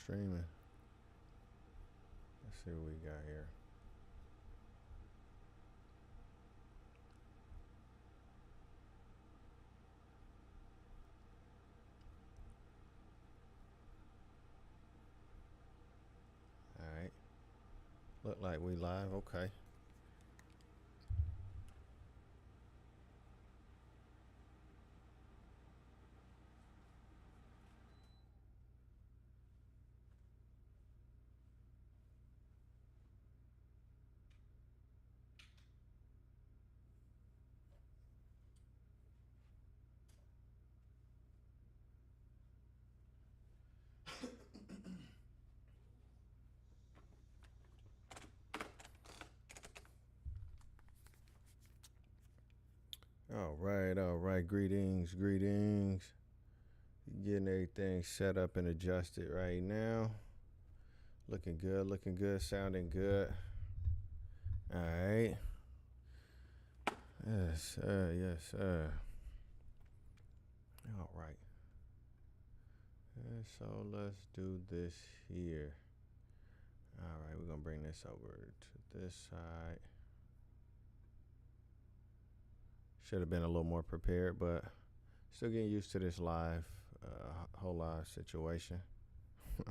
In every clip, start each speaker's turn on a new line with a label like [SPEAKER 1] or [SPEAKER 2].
[SPEAKER 1] streaming. Let's see what we got here. All right. Look like we live. Okay. All right. All right. Greetings. Greetings. Getting everything set up and adjusted right now. Looking good. Looking good. Sounding good. All right. Yes, sir. Yes, sir. All right. So let's do this here. All right, we're gonna bring this over to this side. Should have been a little more prepared, but still getting used to this whole live situation. All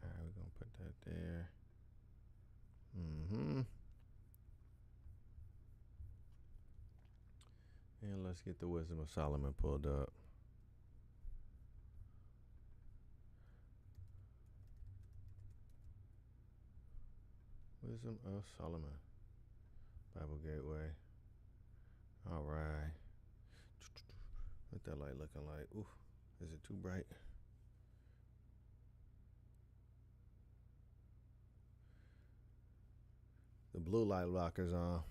[SPEAKER 1] right, we're gonna put that there. And let's get the Wisdom of Solomon pulled up. Wisdom of Solomon, Bible Gateway. All right. What that light looking like? Ooh, is it too bright? The blue light blockers on.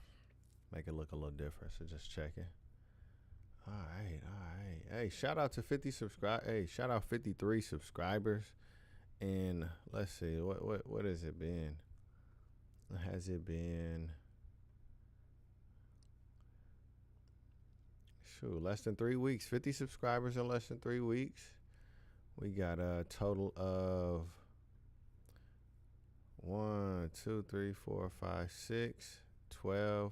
[SPEAKER 1] Make it look a little different, so just checking. All right. Hey, shout out to 50 subscribers. Hey, shout out 53 subscribers. And let's see, what has it been? Has it been less than 3 weeks? 50 subscribers in less than 3 weeks. We got a total of 1, 2, 3, 4, 5, 6, 12,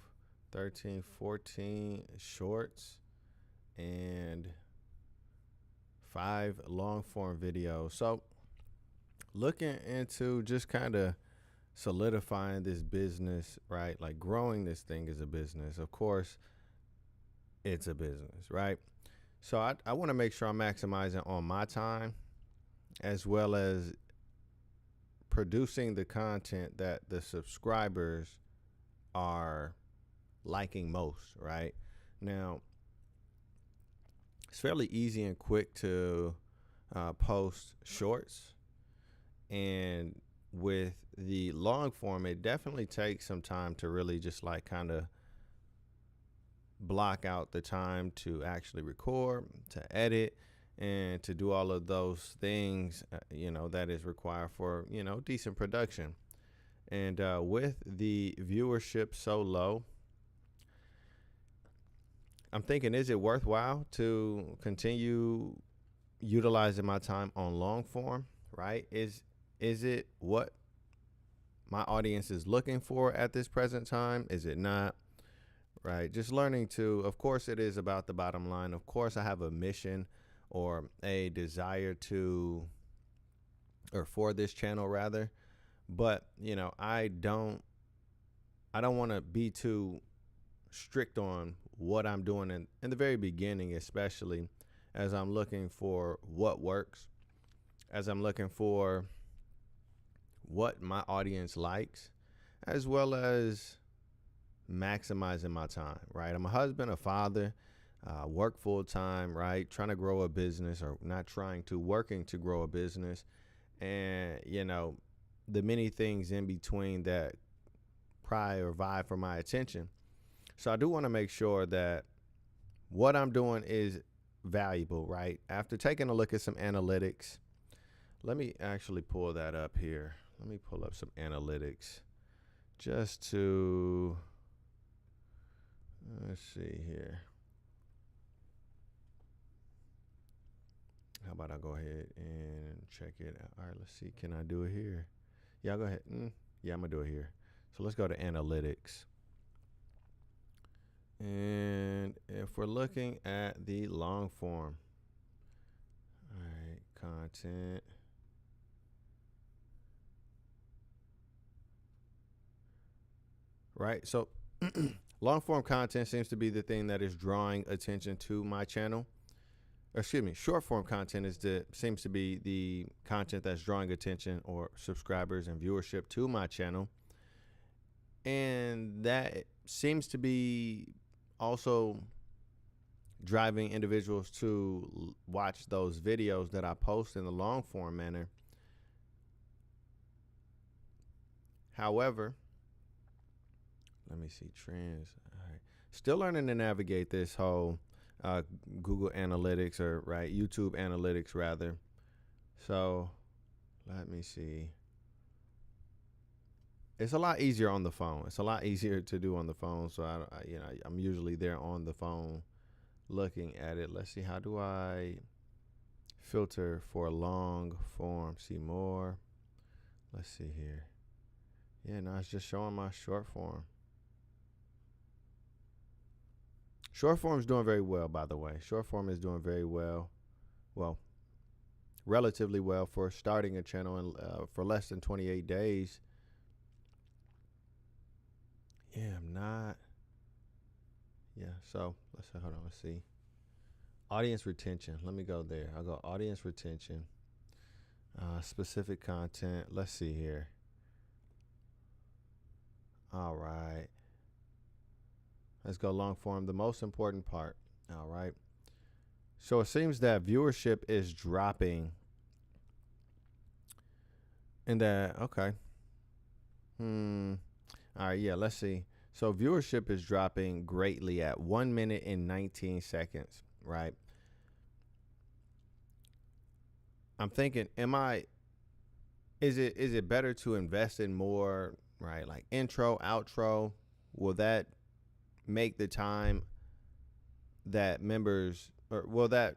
[SPEAKER 1] 13, 14 shorts and 5 long form videos. So looking into just kind of solidifying this business, right? Like growing this thing as a business. Of course, it's a business, right? So I want to make sure I'm maximizing on my time as well as producing the content that the subscribers are liking most, right? Now, it's fairly easy and quick to post shorts. And with the long form, it definitely takes some time to really just like kind of block out the time to actually record, to edit, and to do all of those things, that is required for, decent production. And with the viewership so low, I'm thinking, is it worthwhile to continue utilizing my time on long form, right? Is it what my audience is looking for at this present time? Is it not? Right. Just learning to, of course, it is about the bottom line. Of course, I have a mission or a desire for this channel rather. But, I don't want to be too strict on what I'm doing in the very beginning, especially as I'm looking for what works, as I'm looking for what my audience likes, as well as maximizing my time, right? I'm a husband, a father, work full time, right? Trying to grow a business, or not trying to, working to grow a business. And, the many things in between that pry or vie for my attention. So I do want to make sure that what I'm doing is valuable, right? After taking a look at some analytics, let me actually pull that up here. Let me pull up some analytics just to, let's see here. How about I go ahead and check it out? All right, let's see. Can I do it here? Yeah, I'll go ahead. Yeah, I'm going to do it here. So let's go to analytics. And if we're looking at the long form, all right, content. Right. So long form content seems to be the thing that is drawing attention to my channel. Or excuse me, short form content seems to be the content that's drawing attention or subscribers and viewership to my channel. And that seems to be also driving individuals to watch those videos that I post in the long form manner. However, let me see trends. All right. Still learning to navigate this whole Google Analytics or YouTube Analytics rather. So let me see. It's a lot easier on the phone. It's a lot easier to do on the phone. So I'm usually there on the phone looking at it. Let's see. How do I filter for long form? See more. Let's see here. Yeah, no, it's just showing my short form. Short form is doing very well, by the way. Short form is doing very well. Well, relatively well for starting a channel and for less than 28 days. Yeah, I'm not. Yeah, so let's hold on. Let's see. Audience retention. Let me go there. I'll go audience retention. Specific content. Let's see here. All right. Let's go long form. The most important part. All right. So it seems that viewership is dropping. And that, okay. All right, yeah, let's see. So viewership is dropping greatly at 1 minute and 19 seconds, right? I'm thinking, is it better to invest in more, right? Like intro, outro? Will that make the time that members, or will that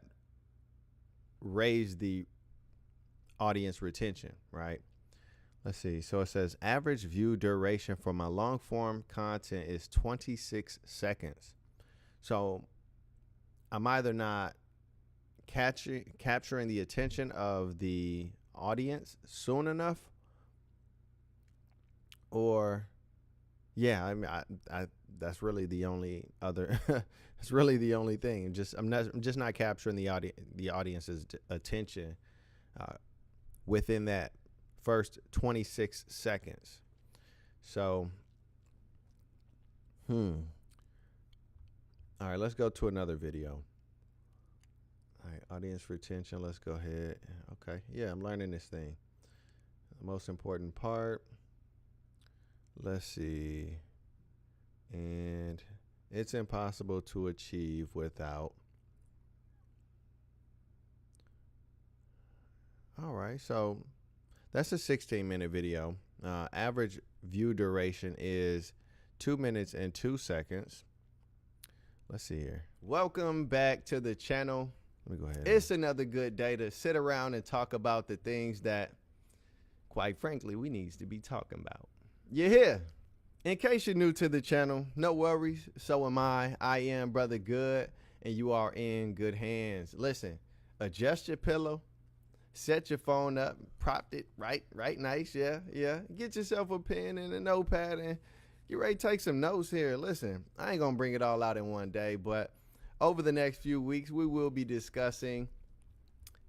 [SPEAKER 1] raise the audience retention, right? Let's see. So it says average view duration for my long form content is 26 seconds. So I'm either not capturing the attention of the audience soon enough, or yeah, I mean, I that's really the only other. It's really the only thing. I'm just not capturing the audience's attention within that first 26 seconds. So, all right, let's go to another video. All right, audience retention. Let's go ahead. Okay, yeah, I'm learning this thing. The most important part. Let's see. And it's impossible to achieve without. All right, so that's a 16-minute video. Average view duration is 2 minutes and 2 seconds. Let's see here. Welcome back to the channel. Let me go ahead. It's another good day to sit around and talk about the things that, quite frankly, we needs to be talking about. You're here. In case you're new to the channel, no worries. So am I. I am Bro.Good, and you are in good hands. Listen, adjust your pillow. Set your phone up, propped it right nice, yeah. Get yourself a pen and a notepad and get ready to take some notes here. Listen, I ain't gonna bring it all out in one day, but over the next few weeks, we will be discussing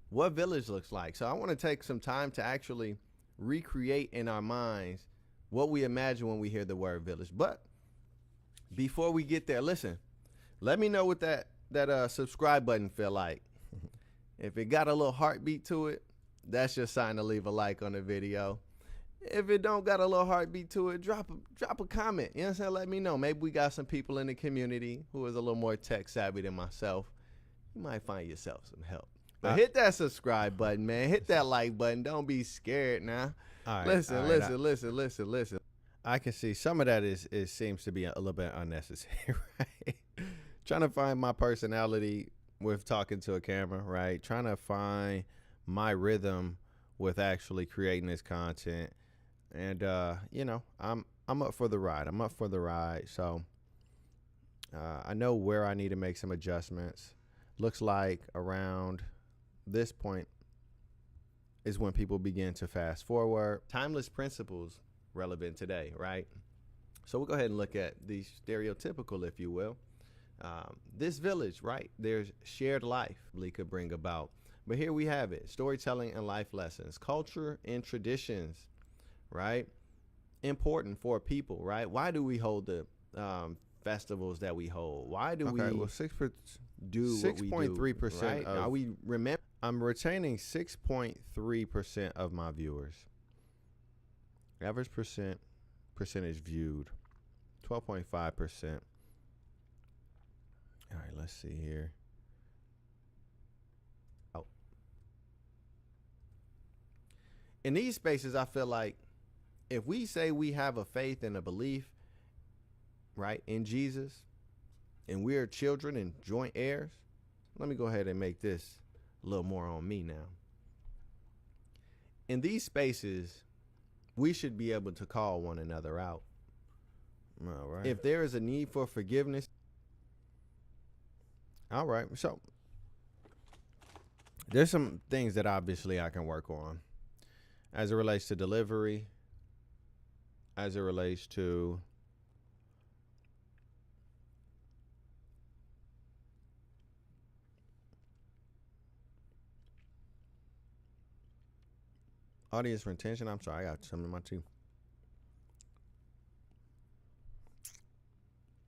[SPEAKER 1] what village looks like. So I wanna take some time to actually recreate in our minds what we imagine when we hear the word village. But before we get there, listen, let me know what that subscribe button feel like. If it got a little heartbeat to it, that's your sign to leave a like on the video. If it don't got a little heartbeat to it, drop a comment. You know what I'm saying? Let me know. Maybe we got some people in the community who is a little more tech savvy than myself. You might find yourself some help. But hit that subscribe button, man. Hit that like button. Don't be scared now. All right, listen. I can see some of that seems to be a little bit unnecessary, right? Trying to find my personality with talking to a camera, right? Trying to find my rhythm with actually creating this content. And I'm up for the ride. I'm up for the ride. So I know where I need to make some adjustments. Looks like around this point is when people begin to fast forward. Timeless principles relevant today, right? So we'll go ahead and look at the stereotypical, if you will. This village, right? There's shared life we could bring about. But here we have it, storytelling and life lessons, culture and traditions, right? Important for people, right? Why do we hold the festivals that we hold? Why do we
[SPEAKER 2] Well,
[SPEAKER 1] do
[SPEAKER 2] 6.3%.
[SPEAKER 1] Right? Are we remember? I'm retaining 6.3% of my viewers. Average percentage viewed, 12.5%. All right, let's see here. Oh. In these spaces, I feel like if we say we have a faith and a belief, right, in Jesus, and we are children and joint heirs, let me go ahead and make this a little more on me now. In these spaces, we should be able to call one another out.
[SPEAKER 2] All right.
[SPEAKER 1] If there is a need for forgiveness, all right. So there's some things that obviously I can work on as it relates to delivery, as it relates to audience retention. I'm sorry, I got something in my teeth.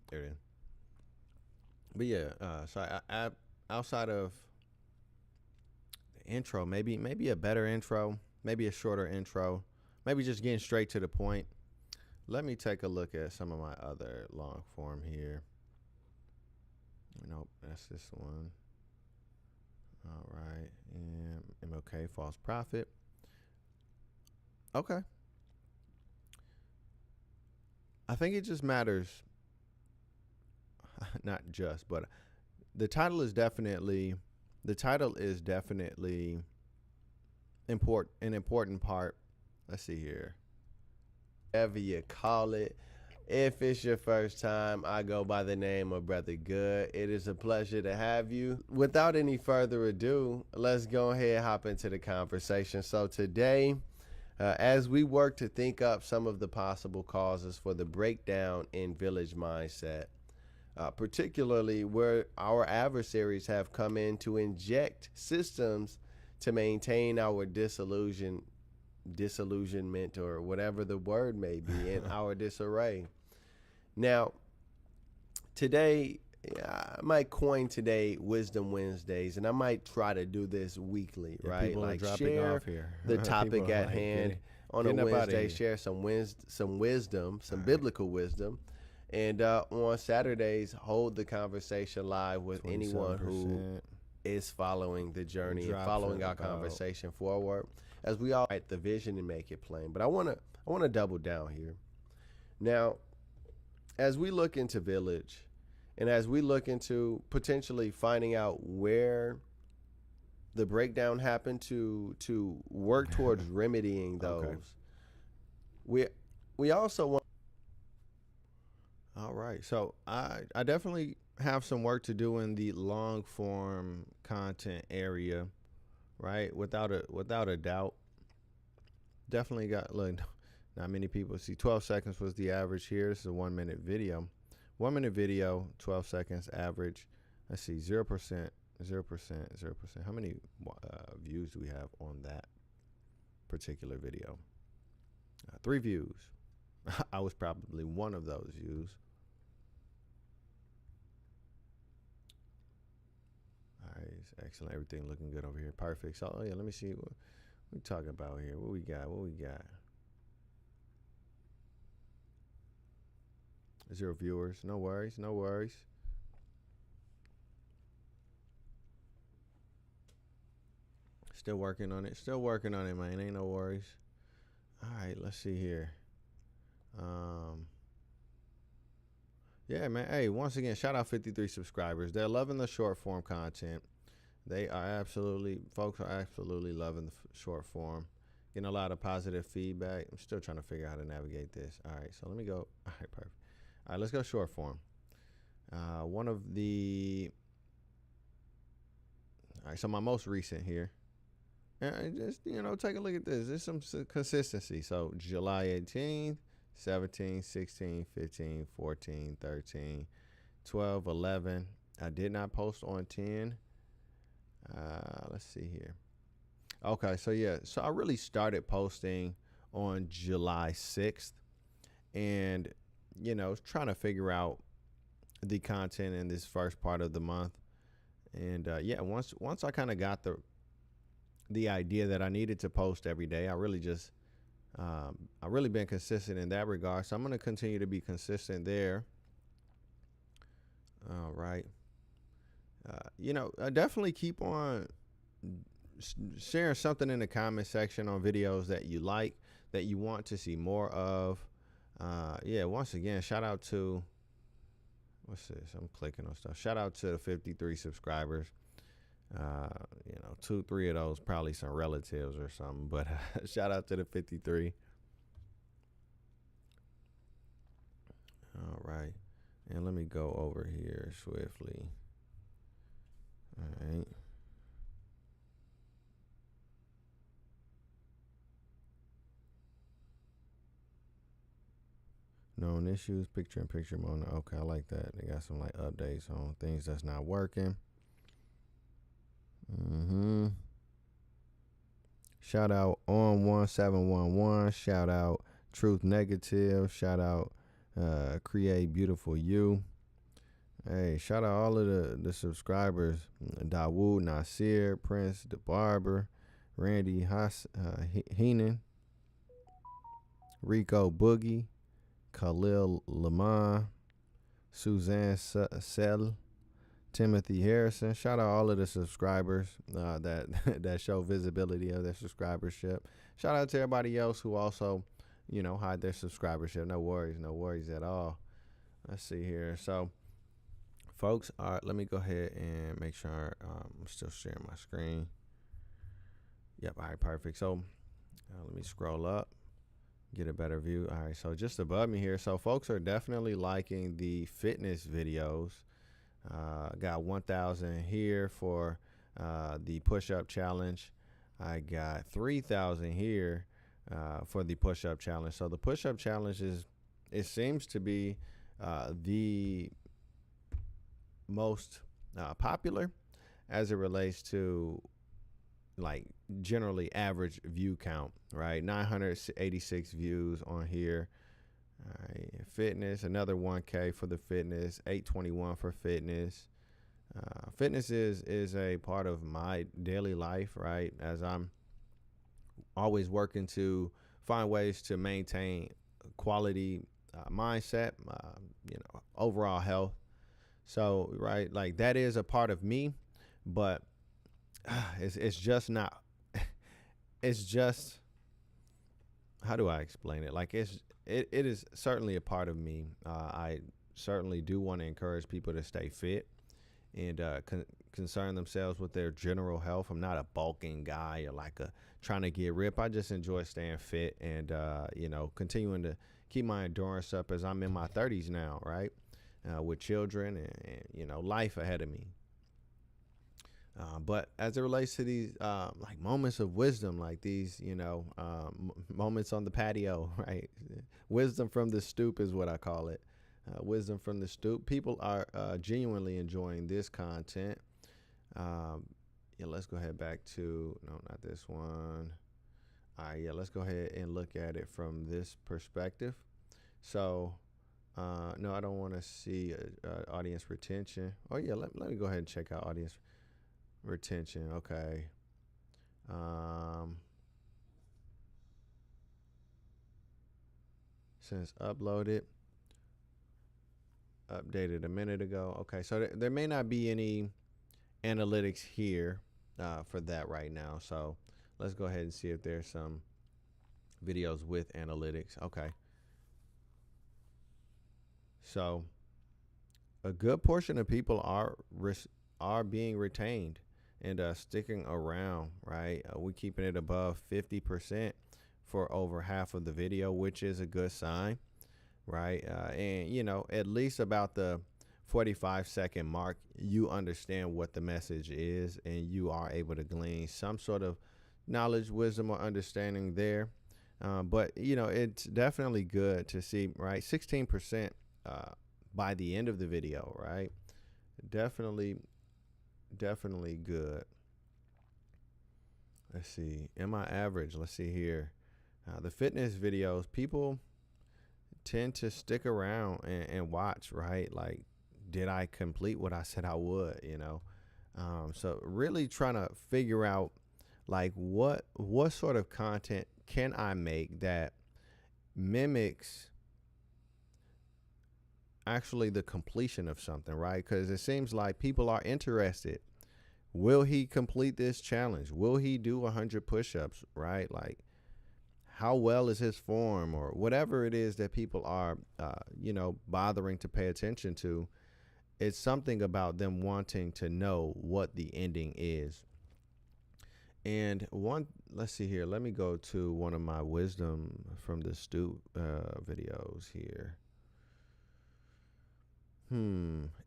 [SPEAKER 1] There it is. But yeah, so outside of the intro, maybe a better intro, maybe a shorter intro, maybe just getting straight to the point. Let me take a look at some of my other long form here. Nope, that's this one. All right, and MLK, false prophet. Okay. I think it just matters, not just, but the title is definitely an important part. Let's see here. Whatever you call it. If it's your first time, I go by the name of Bro.Good. It is a pleasure to have you. Without any further ado, let's go ahead and hop into the conversation. So today, as we work to think up some of the possible causes for the breakdown in village mindset, particularly where our adversaries have come in to inject systems to maintain our disillusionment, or whatever the word may be, in our disarray. Now, today, I might coin today Wisdom Wednesdays, and I might try to do this weekly, right?
[SPEAKER 2] People
[SPEAKER 1] like
[SPEAKER 2] are dropping
[SPEAKER 1] share
[SPEAKER 2] off here.
[SPEAKER 1] the topic
[SPEAKER 2] People are
[SPEAKER 1] at
[SPEAKER 2] like,
[SPEAKER 1] hand on a Wednesday, share some wisdom, some biblical wisdom. And on Saturdays, hold the conversation live with anyone who is following the journey and following our conversation forward, as we all write the vision and make it plain. But I want to double down here. Now, as we look into village, and as we look into potentially finding out where the breakdown happened to work towards remedying those, we also want. All right, so I definitely have some work to do in the long form content area, right? Without a doubt. Definitely got, look, not many people see 12 seconds was the average here. This is a 1 minute video. 1 minute video, 12 seconds average. Let's see, 0%, 0%, 0%. How many views do we have on that particular video? 3 views. I was probably one of those views. All right, excellent. Everything looking good over here. Perfect. So, yeah, let me see what we talking about here. What we got? 0 viewers. No worries. Still working on it, man. Ain't no worries. All right, let's see here. Yeah, man. Hey, once again, shout out 53 subscribers. They're loving the short form content. Folks are absolutely loving the short form. Getting a lot of positive feedback. I'm still trying to figure out how to navigate this. All right, so let me go. All right, perfect. All right, let's go short form. One of the. All right, so my most recent here. And just, take a look at this. There's some consistency. So July 18th, 17, 16, 15, 14, 13, 12, 11. I did not post on 10. Let's see here. Okay, so yeah, so I really started posting on July 6th, and trying to figure out the content in this first part of the month. And yeah, once I kind of got the idea that I needed to post every day, I really been consistent in that regard. So I'm going to continue to be consistent there. All right. Definitely keep on sharing something in the comment section on videos that you like, that you want to see more of. Yeah, once again, shout out to, what's this? I'm clicking on stuff. Shout out to the 53 subscribers. 2, 3 of those probably some relatives or something, but shout out to the 53. All right. And let me go over here swiftly. All right. Known issues, picture-in-picture mode. Okay, I like that. They got some like updates on things that's not working. Shout out on 1711. Shout out Truth Negative. Shout out Create Beautiful You. Hey, shout out all of the subscribers. Dawood Nasir, Prince the Barber, Randy Heenan, Rico Boogie, Khalil Lamont, Suzanne Sell, Timothy Harrison. Shout out all of the subscribers that show visibility of their subscribership. Shout out to everybody else who also, hide their subscribership. No worries at all. Let's see here. So, folks, all right, let me go ahead and make sure I'm still sharing my screen. Yep, all right, perfect. So, let me scroll up, get a better view. All right, so just above me here. So, folks are definitely liking the fitness videos. Got 1,000 here for the push-up challenge. I got 3,000 here for the push-up challenge. So the push-up challenge it seems to be the most popular as it relates to like generally average view count, right? 986 views on here. All right, fitness, another 1K for the fitness, 821 for fitness. Fitness is a part of my daily life, right? As I'm always working to find ways to maintain quality mindset, overall health. So, right, like that is a part of me, but it's just not. It's just, how do I explain it? Like it is certainly a part of me. I certainly do want to encourage people to stay fit and concern themselves with their general health. I'm not a bulking guy or like trying to get ripped. I just enjoy staying fit and continuing to keep my endurance up as I'm in my 30s now, right? With children and life ahead of me. But as it relates to these like moments of wisdom, like these, moments on the patio, right? Wisdom from the stoop is what I call it. Wisdom from the stoop. People are genuinely enjoying this content. Let's go ahead back to, no, not this one. All right, let's go ahead and look at it from this perspective. So, no, I don't want to see audience retention. Oh, yeah, let me go ahead and check out audience retention. Okay. Since updated a minute ago. Okay, so there may not be any analytics here for that right now. So let's go ahead and see if there's some videos with analytics. Okay. So a good portion of people are being retained and sticking around, right? We keeping it above 50% for over half of the video, which is a good sign, right? And at least about the 45-second mark, you understand what the message is, and you are able to glean some sort of knowledge, wisdom, or understanding there. But it's definitely good to see, right? 16% by the end of the video, right? Definitely good. Let's see. Am I average? Let's see here. The fitness videos, people tend to stick around and watch, right? Like, did I complete what I said I would, So really trying to figure out, like, what sort of content can I make that mimics actually the completion of something, right? Because it seems like people are interested. Will he complete this challenge? Will he do 100 push-ups, right? Like, how well is his form, or whatever it is that people are, bothering to pay attention to. It's something about them wanting to know what the ending is. And let's see here. Let me go to one of my wisdom from the Stoop videos here.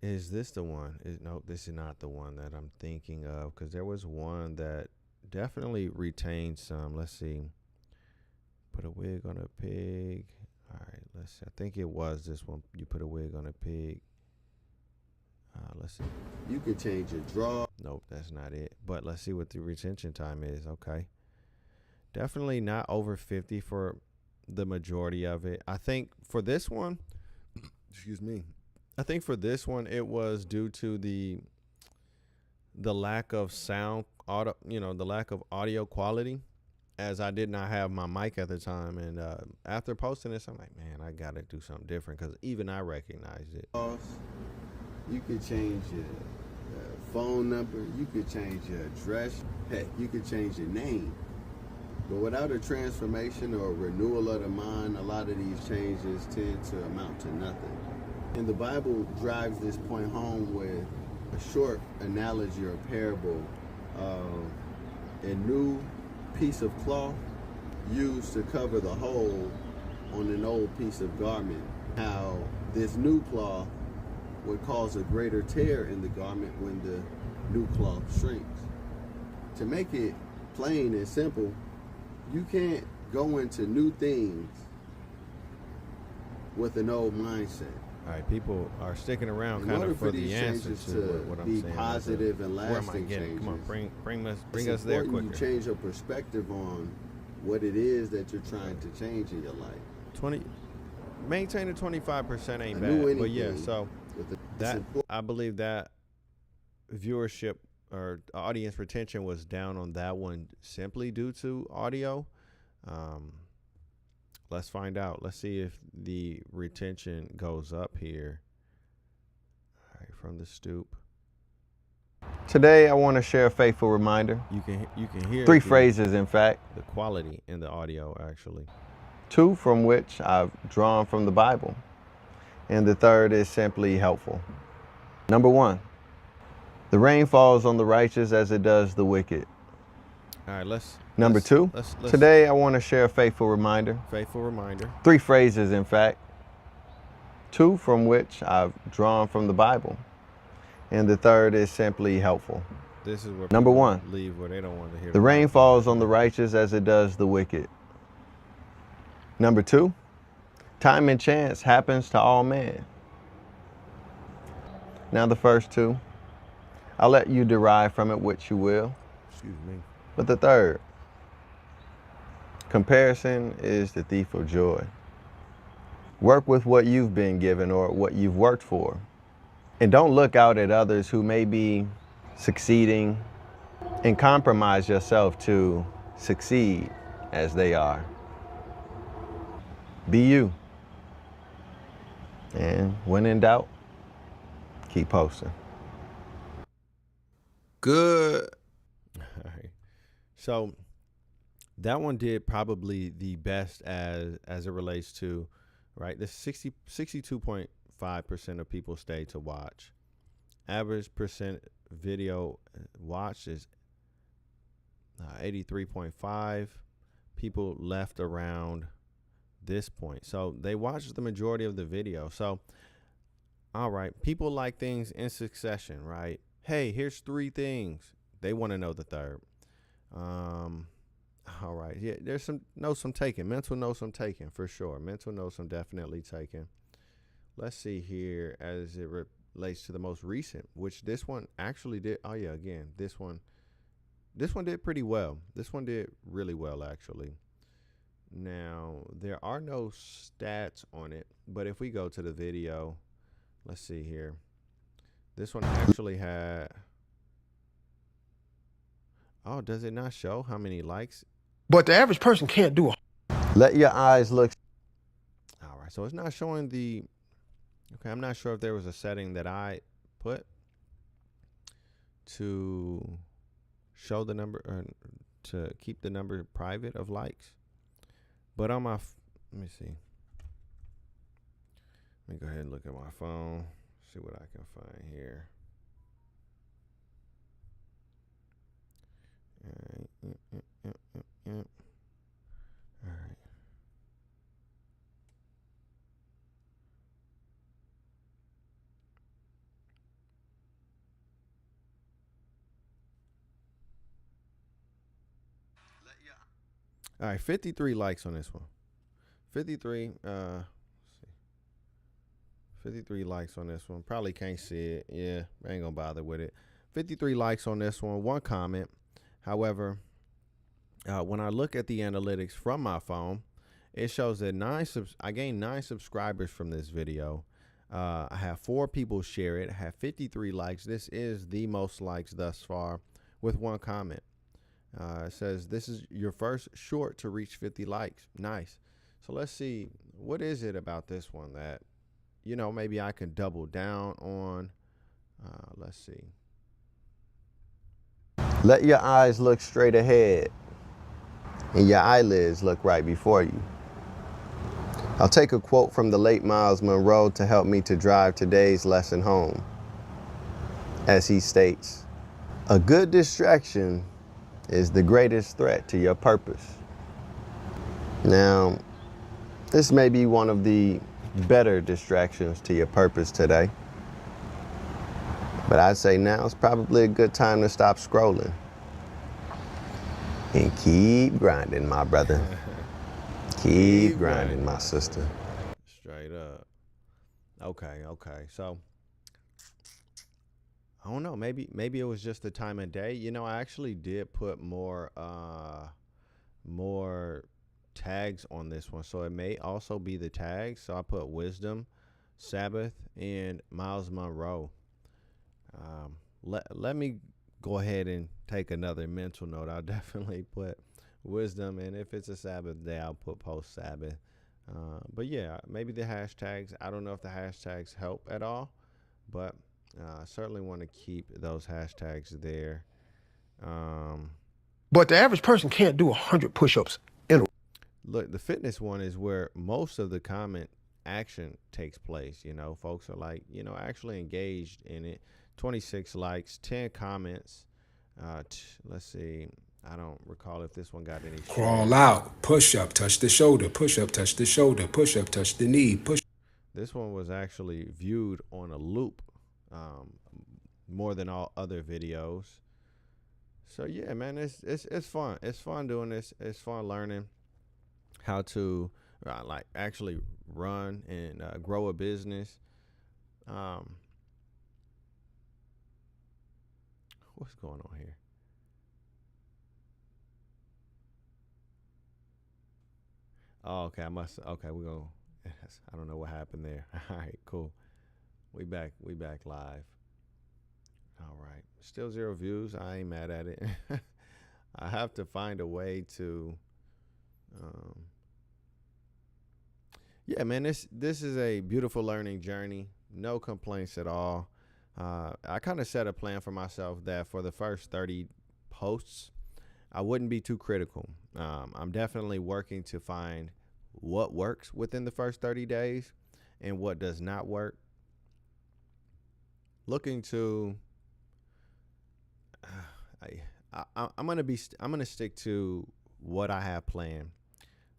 [SPEAKER 1] Is this the one? No, this is not the one that I'm thinking of, because there was one that definitely retained some. Let's see. Put a wig on a pig. All right, let's see. I think it was this one. You put a wig on a pig. Let's see.
[SPEAKER 2] You could change your draw.
[SPEAKER 1] Nope, that's not it. But let's see what the retention time is. Okay. Definitely not over 50 for the majority of it. I think for this one, excuse me. I think for this one, it was due to the lack of sound, the lack of audio quality, as I did not have my mic at the time. And after posting this, I'm like, man, I got to do something different, because even I recognized it.
[SPEAKER 2] You could change your phone number. You could change your address. Heck, you could change your name. But without a transformation or a renewal of the mind, a lot of these changes tend to amount to nothing. And the Bible drives this point home with a short analogy or parable of a new piece of cloth used to cover the hole on an old piece of garment. How this new cloth would cause a greater tear in the garment when the new cloth shrinks. To make it plain and simple, you can't go into new things with an old mindset.
[SPEAKER 1] All right, people are sticking around kind of for the answer to what I'm saying.
[SPEAKER 2] Be positive and lasting changes.
[SPEAKER 1] Come on, bring us there quicker.
[SPEAKER 2] You change your perspective on what it is that you're trying to change in your life.
[SPEAKER 1] Maintaining 25% ain't bad, but yeah. So I believe that viewership or audience retention was down on that one simply due to audio. Let's find out. Let's see if the retention goes up here. All right, from the Stoop. Today, I want to share a faithful reminder. You can hear 3 phrases, in fact. The quality in the audio, actually. 2 from which I've drawn from the Bible. And the 3rd is simply helpful. Number 1, the rain falls on the righteous as it does the wicked. All right, Number 2, today I want to share a faithful reminder. 3 phrases, in fact. 2 from which I've drawn from the Bible. And the 3rd is simply helpful. This is where Number 1, leave where they don't want to hear. The rain falls on the righteous as it does the wicked. Number 2, time and chance happens to all men. Now the first 2, I'll let you derive from it which you will. Excuse me. But the 3rd, comparison is the thief of joy. Work with what you've been given or what you've worked for. And don't look out at others who may be succeeding and compromise yourself to succeed as they are. Be you. And when in doubt, keep posting. Good. All right. So that one did probably the best as it relates to, right, the 62.4% 5% of people stay to watch. Average percent video watched is 83.5. People left around this point. So they watched the majority of the video. So, all right, people like things in succession, right? Hey, here's 3 things. They want to know the third. All right. Yeah, there's some notes I'm taking. Mental notes I'm taking for sure. Mental notes I'm definitely taking. Let's see here as it relates to the most recent, which this one actually did. Oh yeah, again, this one did pretty well. This one did really well actually. Now, there are no stats on it, but if we go to the video, let's see here. This one actually had, oh, does it not show how many likes?
[SPEAKER 3] But the average person can't do it.
[SPEAKER 2] Let your eyes look.
[SPEAKER 1] All right, so it's not showing the, okay, I'm not sure if there was a setting that I put to show the number or to keep the number private of likes. But on my, let me see. Let me go ahead and look at my phone, see what I can find here. All right. Yep. All right. All right, 53 likes on this one. 53, let's see. 53 likes on this one. Probably can't see it. Yeah, I ain't gonna bother with it. 53 likes on this one, 1 comment. However, when I look at the analytics from my phone, it shows that I gained 9 subscribers from this video. I have 4 people share it. I have 53 likes. This is the most likes thus far with 1 comment. It says this is your first short to reach 50 likes. Nice. So let's see, what is it about this one that, you know, maybe I can double down on. Let's see.
[SPEAKER 2] Let your eyes look straight ahead and your eyelids look right before you. I'll take a quote from the late Miles Monroe to help me to drive today's lesson home. As he states, a good distraction is the greatest threat to your purpose. Now, this may be one of the better distractions to your purpose today, but I'd say now is probably a good time to stop scrolling and keep grinding, my brother. Keep grinding, my sister.
[SPEAKER 1] Straight up. Okay. So I don't know. Maybe it was just the time of day. You know, I actually did put more tags on this one, so it may also be the tags. So I put wisdom, Sabbath, and Miles Monroe. Let me go ahead and take another mental note. I'll definitely put wisdom, and if it's a Sabbath day, I'll put post Sabbath. But yeah, maybe the hashtags. I don't know if the hashtags help at all, but I certainly want to keep those hashtags there.
[SPEAKER 3] But the average person can't do 100 push-ups in a.
[SPEAKER 1] Look, the fitness one is where most of the comment action takes place. You know, folks are like, you know, actually engaged in it. 26 likes, 10 comments. Let's see. I don't recall if this one got any.
[SPEAKER 4] Crawl out, push up, touch the shoulder, push up, touch the shoulder, push up, touch the knee, push.
[SPEAKER 1] This one was actually viewed on a loop more than all other videos. So yeah, man, it's fun. It's fun doing this. It's fun learning how to like actually run and grow a business. What's going on here? Oh, okay. Okay, we're going. I don't know what happened there. All right, cool. We back live. All right. Still 0 views. I ain't mad at it. I have to find a way to yeah, man, this is a beautiful learning journey. No complaints at all. I kind of set a plan for myself that for the first 30 posts, I wouldn't be too critical. I'm definitely working to find what works within the first 30 days and what does not work. looking to I'm gonna stick to what I have planned,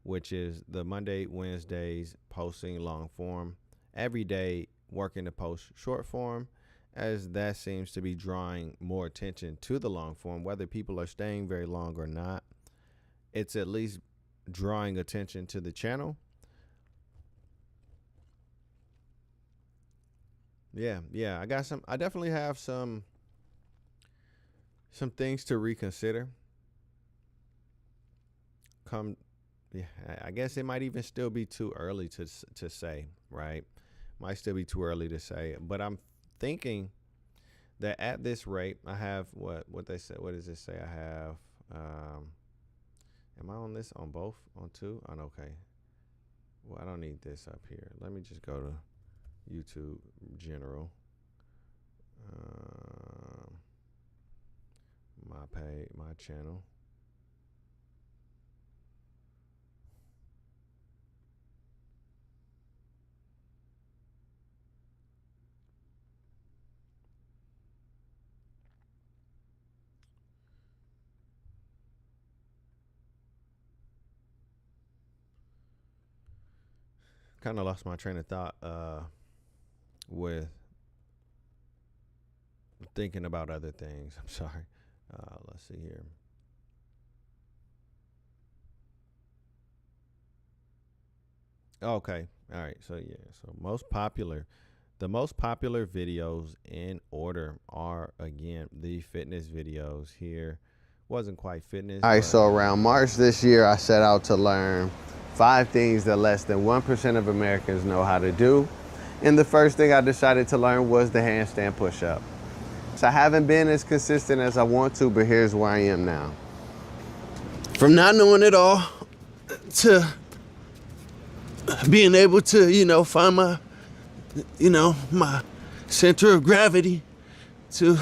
[SPEAKER 1] which is the Monday, Wednesdays posting long form, every day working to post short form, as that seems to be drawing more attention to the long form, whether people are staying very long or not. It's at least drawing attention to the channel. Yeah, I definitely have some things to reconsider. Come, yeah, I guess it might even still be too early to say, right? Might still be too early to say, but I'm thinking that at this rate, I have what they said. What does it say? I have. Am I on this on both on two? On okay. Well, I don't need this up here. Let me just go to YouTube general. My page, my channel. Kind of lost my train of thought with thinking about other things. I'm sorry. Let's see here. Okay. All right. So yeah. So the most popular videos in order are again the fitness videos here. Wasn't quite fitness.
[SPEAKER 2] All right,
[SPEAKER 1] but
[SPEAKER 2] so around March this year, I set out to learn 5 things that less than 1% of Americans know how to do. And the first thing I decided to learn was the handstand push-up. So I haven't been as consistent as I want to, but here's where I am now. From not knowing it all to being able to, find my center of gravity to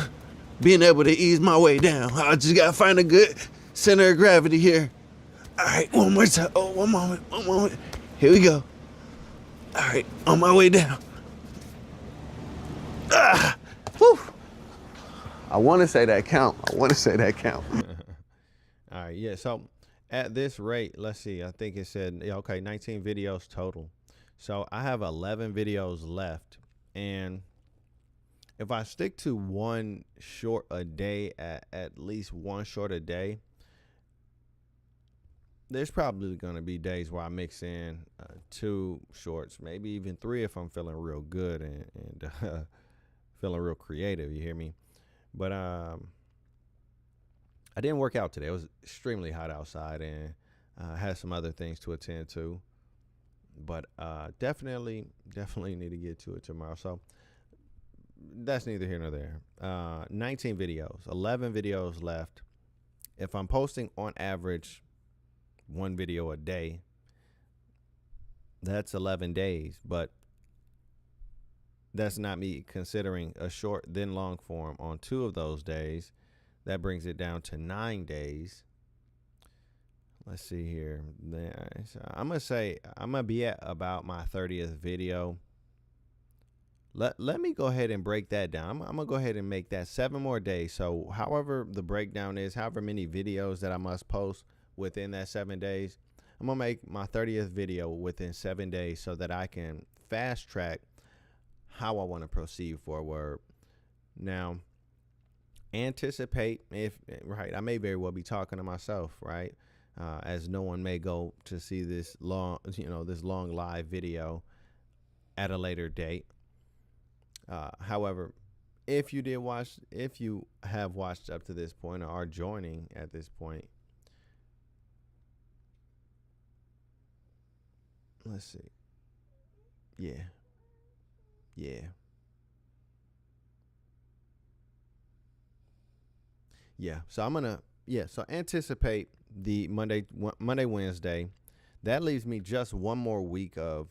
[SPEAKER 2] being able to ease my way down. I just gotta find a good center of gravity here. All right, one more time. Oh, one moment. Here we go. All right, on my way down. Whew. I want to say that count.
[SPEAKER 1] all right. Yeah. So at this rate, let's see. I think it said okay, 19 videos total. So I have 11 videos left, and if I stick to one short a day, at least one short a day, there's probably going to be days where I mix in 2 shorts, maybe even 3 if I'm feeling real good and feeling real creative. You hear me? But I didn't work out today. It was extremely hot outside, and had some other things to attend to. But definitely need to get to it tomorrow. So that's neither here nor there. 19 videos, 11 videos left. If I'm posting on average 1 video a day, that's 11 days. But that's not me considering a short then long form on 2 of those days. That brings it down to 9 days. Let's see here. I'm gonna be at about my 30th video. Let me go ahead and break that down. I'm gonna go ahead and make that 7 more days. So however the breakdown is, however many videos that I must post within that 7 days, I'm gonna make my 30th video within 7 days so that I can fast track how I want to proceed forward. Now, anticipate if right, I may very well be talking to myself, right? As no one may go to see this long live video at a later date. However, if you have watched up to this point or are joining at this point, let's see. Yeah. So anticipate the Monday, Wednesday. That leaves me just one more week of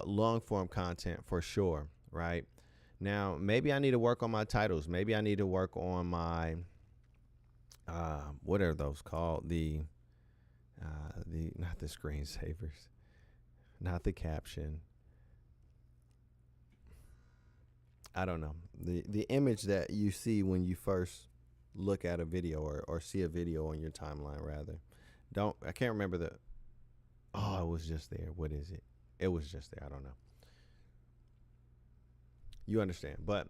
[SPEAKER 1] long form content for sure, right? Now, maybe I need to work on my titles. Maybe I need to work on my what are those called? The not the screensavers, not the caption. I don't know, the image that you see when you first look at a video, or see a video on your timeline rather. I can't remember it was just there. What is it? It was just there. I don't know. You understand. But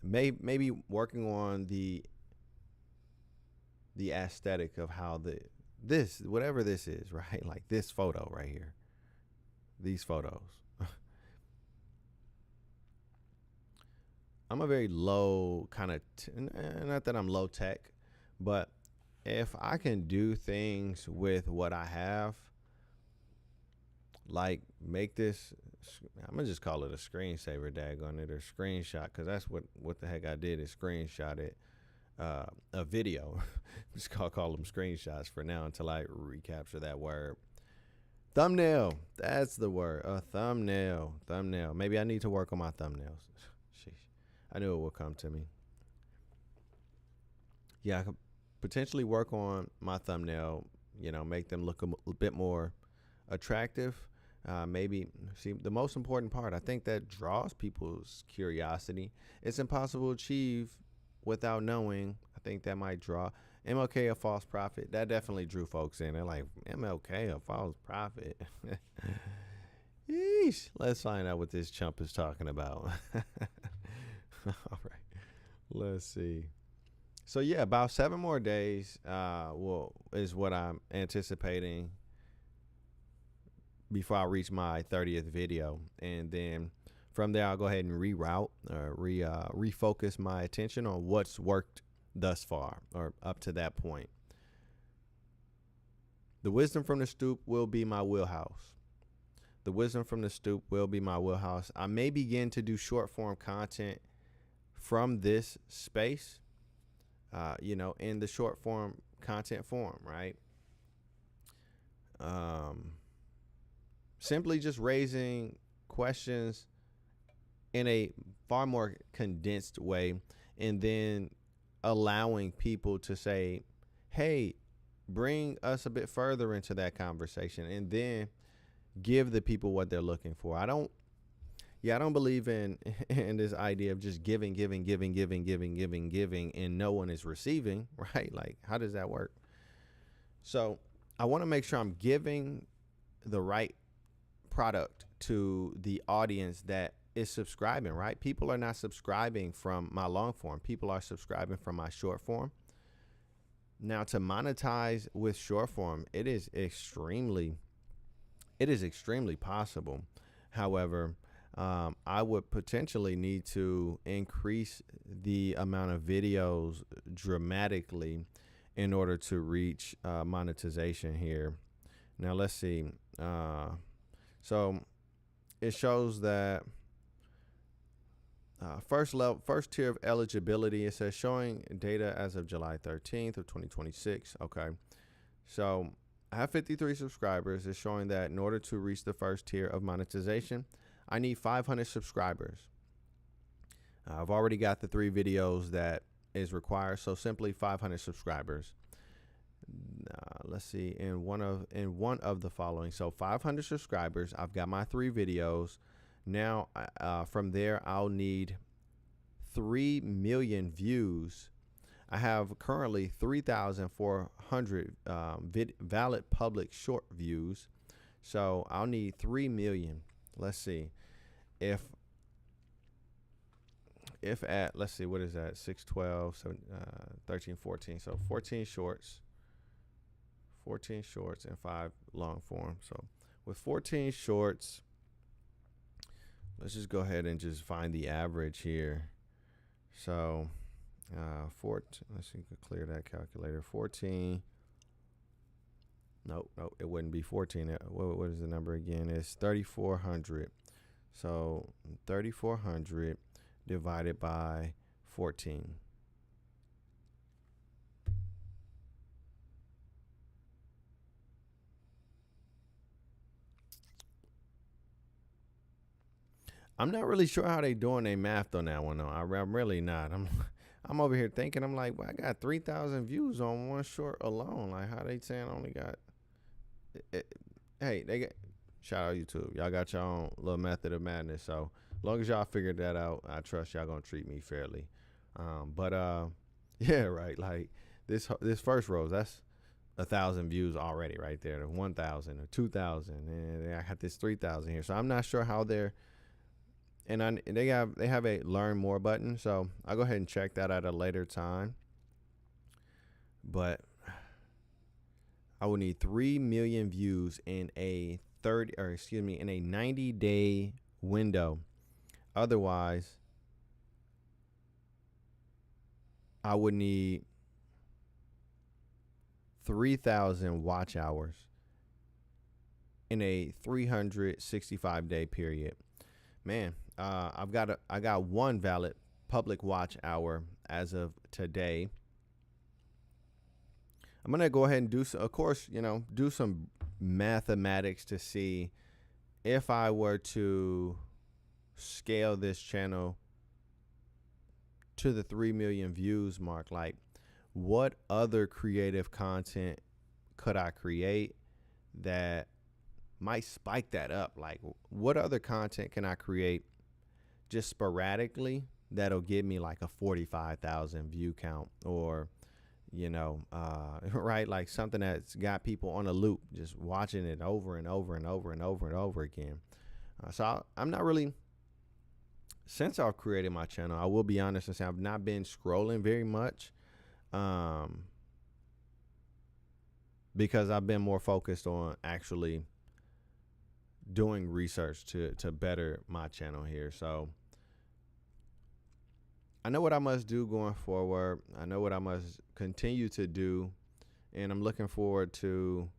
[SPEAKER 1] maybe working on the aesthetic of how this whatever this is, right? Like this photo right here. These photos. I'm a very low kind of not that I'm low tech, but if I can do things with what I have, like make this, I'm gonna just call it a screensaver, daggone it, or screenshot, because that's what the heck I did is screenshot it, a video. Just call them screenshots for now until I recapture that word. Thumbnail, that's the word. A thumbnail. Maybe I need to work on my thumbnails. Sheesh. I knew it would come to me. Yeah, I could potentially work on my thumbnail, make them look a bit more attractive. Maybe see the most important part, I think, that draws people's curiosity. It's impossible to achieve without knowing. I think that might draw MLK, a false prophet. That definitely drew folks in. They're like, MLK, a false prophet. Yeesh. Let's find out what this chump is talking about. All right. Let's see. So yeah, about 7 more days is what I'm anticipating before I reach my 30th video, and then from there I'll go ahead and reroute or refocus my attention on what's worked thus far or up to that point. The wisdom from the stoop will be my wheelhouse. I may begin to do short form content from this space, in the short form content form, right? Simply just raising questions in a far more condensed way, and then allowing people to say, hey, bring us a bit further into that conversation, and then give the people what they're looking for. I don't believe in this idea of just giving, and no one is receiving, right? Like, how does that work? So I want to make sure I'm giving the right product to the audience that is subscribing, right? People are not subscribing from my long form. People are subscribing from my short form. Now, to monetize with short form, it is extremely possible. However, I would potentially need to increase the amount of videos dramatically in order to reach monetization here. Now, let's see. So it shows that first tier of eligibility, it says showing data as of July 13th of 2026. Okay. So I have 53 subscribers. It's showing that in order to reach the first tier of monetization, I need 500 subscribers. I've already got the 3 videos that is required, so simply 500 subscribers. Let's see, in one of the following. So 500 subscribers. I've got my 3 videos. Now, from there, I'll need 3 million views. I have currently 3,400 valid public short views. So I'll need 3 million. Let's see. If at, let's see, what is that? 6, 12, 7, 13, 14. So 14 shorts and 5 long form. So with 14 shorts, let's just go ahead and just find the average here. So, let's see, clear that calculator. 14. Nope, it wouldn't be 14. What is the number again? It's 3,400. So 3,400 divided by 14. I'm not really sure how they doing their math on that one though. I'm really not. I'm over here thinking, I'm like, well, I got 3,000 views on one short alone. Like, how they saying I only got hey, they get, shout out YouTube. Y'all got your own little method of madness. So long as y'all figured that out, I trust y'all gonna treat me fairly. But yeah, right. Like this first rose, that's 1,000 views already right there. 1,000 or 2,000, and I got this 3,000 here. So I'm not sure how they're. And they have a learn more button, so I'll go ahead and check that at a later time. But I will need 3 million views in a 90-day window. Otherwise, I would need 3,000 watch hours in a 365-day period. Man, I got one valid public watch hour as of today. I'm gonna go ahead and do some mathematics to see if I were to scale this channel to the 3 million views mark. Like, what other creative content could I create that might spike that up? Like, what other content can I create just sporadically that'll give me like a 45,000 view count, or right, like something that's got people on a loop just watching it over and over and over and over and over again. I'm not really, since I've created my channel, I will be honest and say I've not been scrolling very much, because I've been more focused on actually doing research to better my channel here. So I know what I must do going forward. I know what I must continue to do, and I'm looking forward to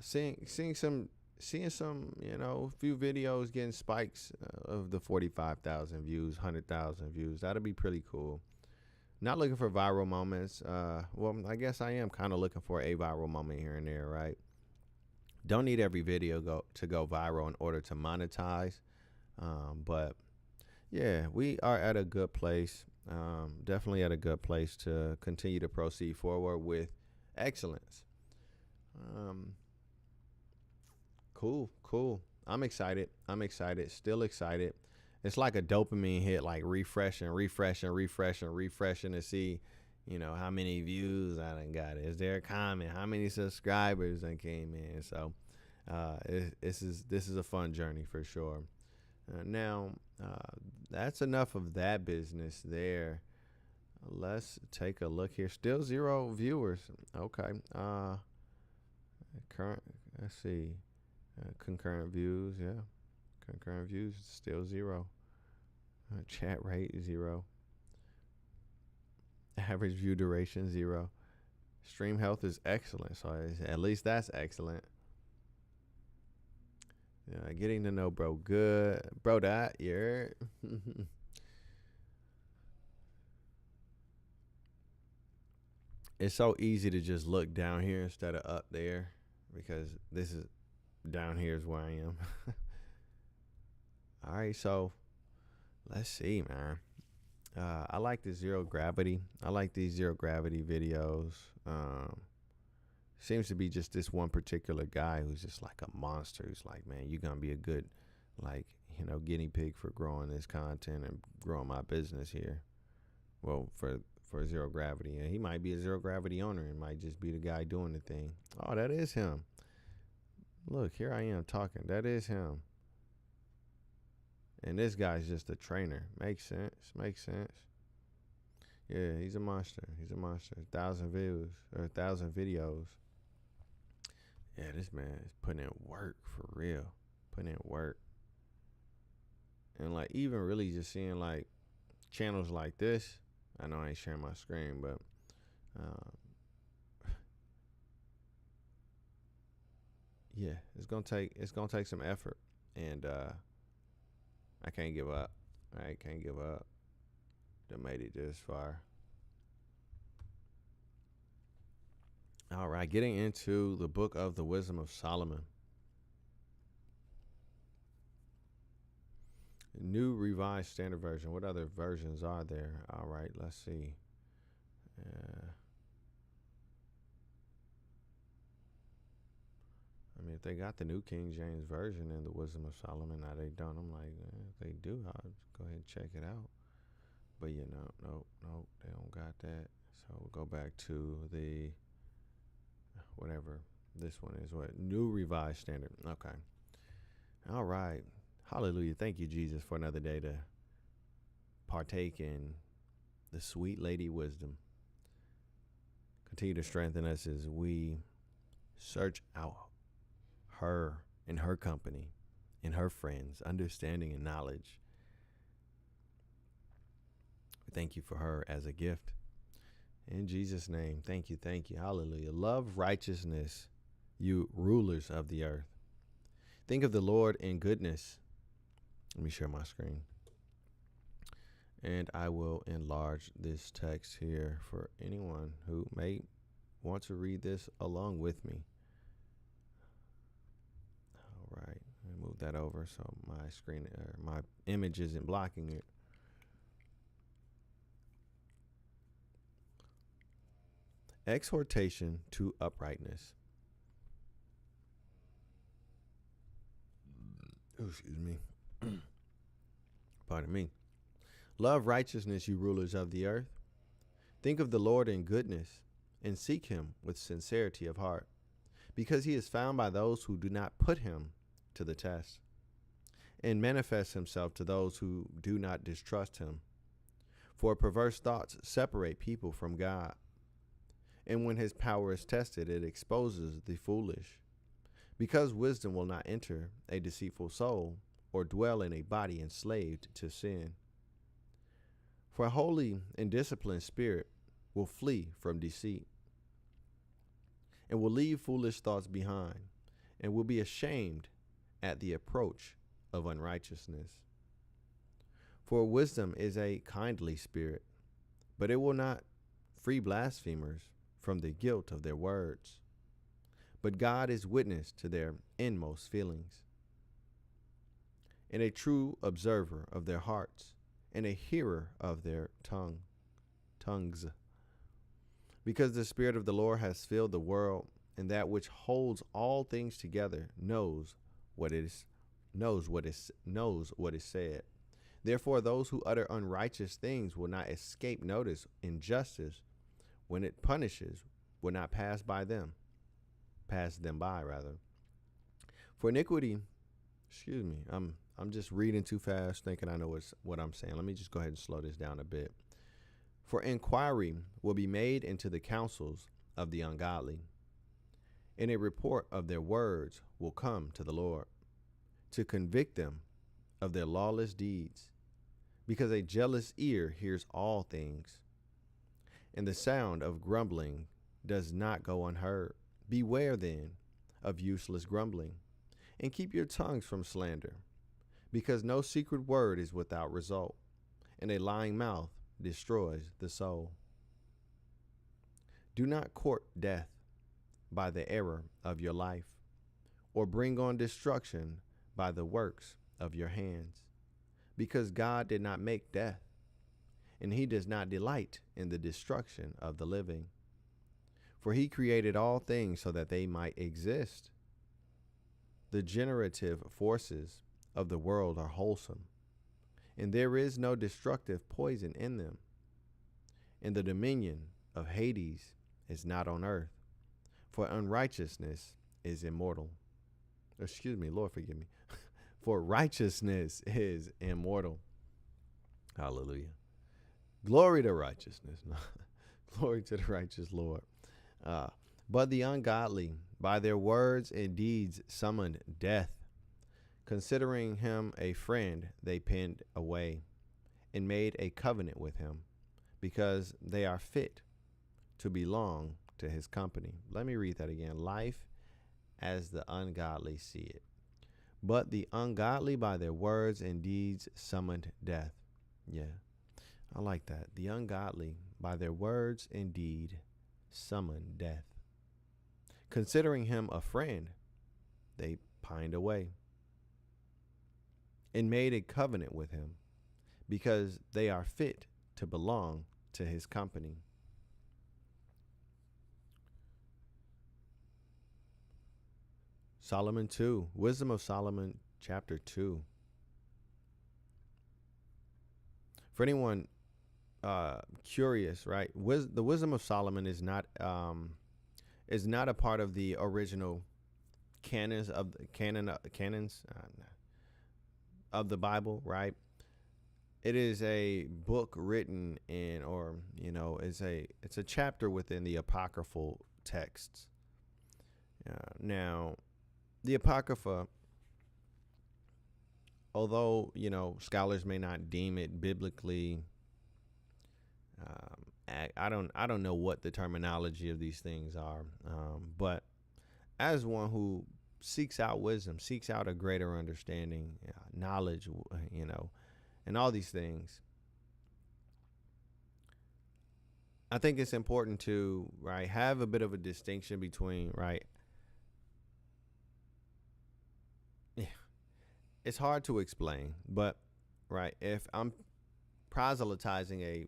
[SPEAKER 1] seeing some few videos getting spikes of the 45,000 views, 100,000 views. That'll be pretty cool. Not looking for viral moments. Well, I guess I am kind of looking for a viral moment here and there, right? Don't need every video to go viral in order to monetize, but yeah, we are at a good place. Definitely at a good place to continue to proceed forward with excellence. Cool. I'm excited. Still excited. It's like a dopamine hit, like refreshing to see, how many views I done got. Is there a comment? How many subscribers done came in? So this is a fun journey for sure. Now, that's enough of that business there. Let's take a look here. Still 0 viewers. Okay. Let's see. Concurrent views. Yeah. Concurrent views still 0. Chat rate 0. Average view duration 0. Stream health is excellent. So at least that's excellent. Getting to know Bro.Good. Bro.That, yeah. It's so easy to just look down here instead of up there, because this is down here is where I am. All right, so let's see, man. I like the zero gravity. I like these zero gravity videos. Seems to be just this one particular guy who's just like a monster. Who's like, man, you're gonna be a good, guinea pig for growing this content and growing my business here. Well, for zero gravity, and he might be a zero gravity owner and might just be the guy doing the thing. Oh, that is him. Look, here I am talking. That is him. And this guy's just a trainer. Makes sense. Yeah, he's a monster. 1,000 views or 1,000 videos. Yeah, this man is putting in work for real. And like, even really just seeing like channels like this. I know I ain't sharing my screen, but yeah, it's gonna take some effort, and I can't give up. They made it this far. All right, getting into the book of the Wisdom of Solomon. New Revised Standard Version. What other versions are there? All right, let's see. Let mean, if they got the New King James Version and the Wisdom of Solomon, now they don't. I'm like, if they do, I'll go ahead and check it out. But you know, nope, they don't got that. So we'll go back to the whatever this one is. What? New Revised Standard. Okay. All right. Hallelujah. Thank you, Jesus, for another day to partake in the sweet lady wisdom. Continue to strengthen us as we search out her and her company and her friends, understanding and knowledge. We thank you for her as a gift. In Jesus' name, thank you, hallelujah. Love righteousness, you rulers of the earth. Think of the Lord in goodness. Let me share my screen. And I will enlarge this text here for anyone who may want to read this along with me. All right, let me move that over so my screen or my image isn't blocking it. Exhortation to uprightness. Oh, excuse me. Pardon me. Love righteousness, you rulers of the earth. Think of the Lord in goodness and seek him with sincerity of heart, because he is found by those who do not put him to the test, and manifests himself to those who do not distrust him. For perverse thoughts separate people from God, and when his power is tested, it exposes the foolish. Because wisdom will not enter a deceitful soul, or dwell in a body enslaved to sin. For a holy and disciplined spirit will flee from deceit, and will leave foolish thoughts behind, and will be ashamed at the approach of unrighteousness. For wisdom is a kindly spirit, but it will not free blasphemers from the guilt of their words. But God is witness to their inmost feelings, and a true observer of their hearts, and a hearer of their tongues. Because the Spirit of the Lord has filled the world, and that which holds all things together knows what is said. Therefore, those who utter unrighteous things will not escape notice. Injustice, when it punishes, will not pass them by. For iniquity, I'm just reading too fast, thinking I know what I'm saying. Let me just go ahead and slow this down a bit. For inquiry will be made into the counsels of the ungodly, and a report of their words will come to the Lord, to convict them of their lawless deeds, because a jealous ear hears all things, and the sound of grumbling does not go unheard. Beware then of useless grumbling, and keep your tongues from slander, because no secret word is without result, and a lying mouth destroys the soul. Do not court death by the error of your life, or bring on destruction by the works of your hands, because God did not make death, and he does not delight in the destruction of the living. For he created all things so that they might exist. The generative forces of the world are wholesome, and there is no destructive poison in them. And the dominion of Hades is not on earth, for unrighteousness is immortal. Lord, forgive me. For righteousness is immortal. Hallelujah. Glory to righteousness. Glory to the righteous Lord. But the ungodly, by their words and deeds, summoned death. Considering him a friend, they pinned away and made a covenant with him, because they are fit to belong to his company. Let me read that again. Life as the ungodly see it. But the ungodly by their words and deeds summoned death. Yeah, I like that. The ungodly by their words and deed summoned death. Considering him a friend, they pined away and made a covenant with him, because they are fit to belong to his company. Solomon 2, Wisdom of Solomon, chapter 2. For anyone curious, right? The Wisdom of Solomon is not a part of the original canons of the Bible, right? It is a book written in, or it's a chapter within the apocryphal texts. Now, the Apocrypha, although scholars may not deem it biblically, I don't know what the terminology of these things are, but as one who seeks out wisdom, seeks out a greater understanding, knowledge, and all these things, I think it's important to have a bit of a distinction between it's hard to explain, but if I'm proselytizing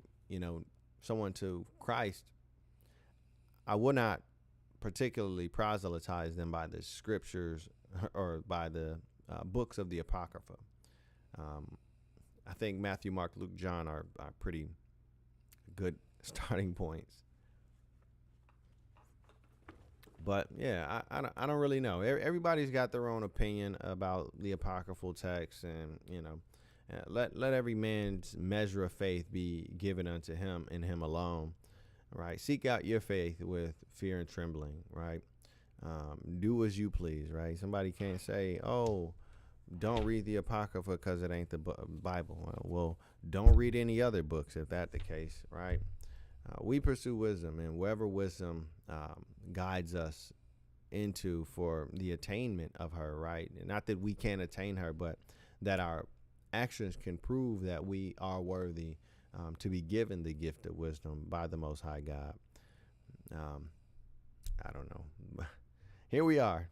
[SPEAKER 1] someone to Christ, I would not particularly proselytize them by the scriptures or by the books of the Apocrypha. I think Matthew, Mark, Luke, John are pretty good starting points. But yeah, I don't really know. Everybody's got their own opinion about the apocryphal text, and let every man's measure of faith be given unto him and him alone. Right? Seek out your faith with fear and trembling. Right? Do as you please. Right? Somebody can't say, "Oh, don't read the apocrypha because it ain't the Bible." Well, don't read any other books if that's the case. Right? We pursue wisdom, and wherever wisdom guides us into for the attainment of her, right? Not that we can't attain her, but that our actions can prove that we are worthy to be given the gift of wisdom by the Most High God. I don't know. Here we are.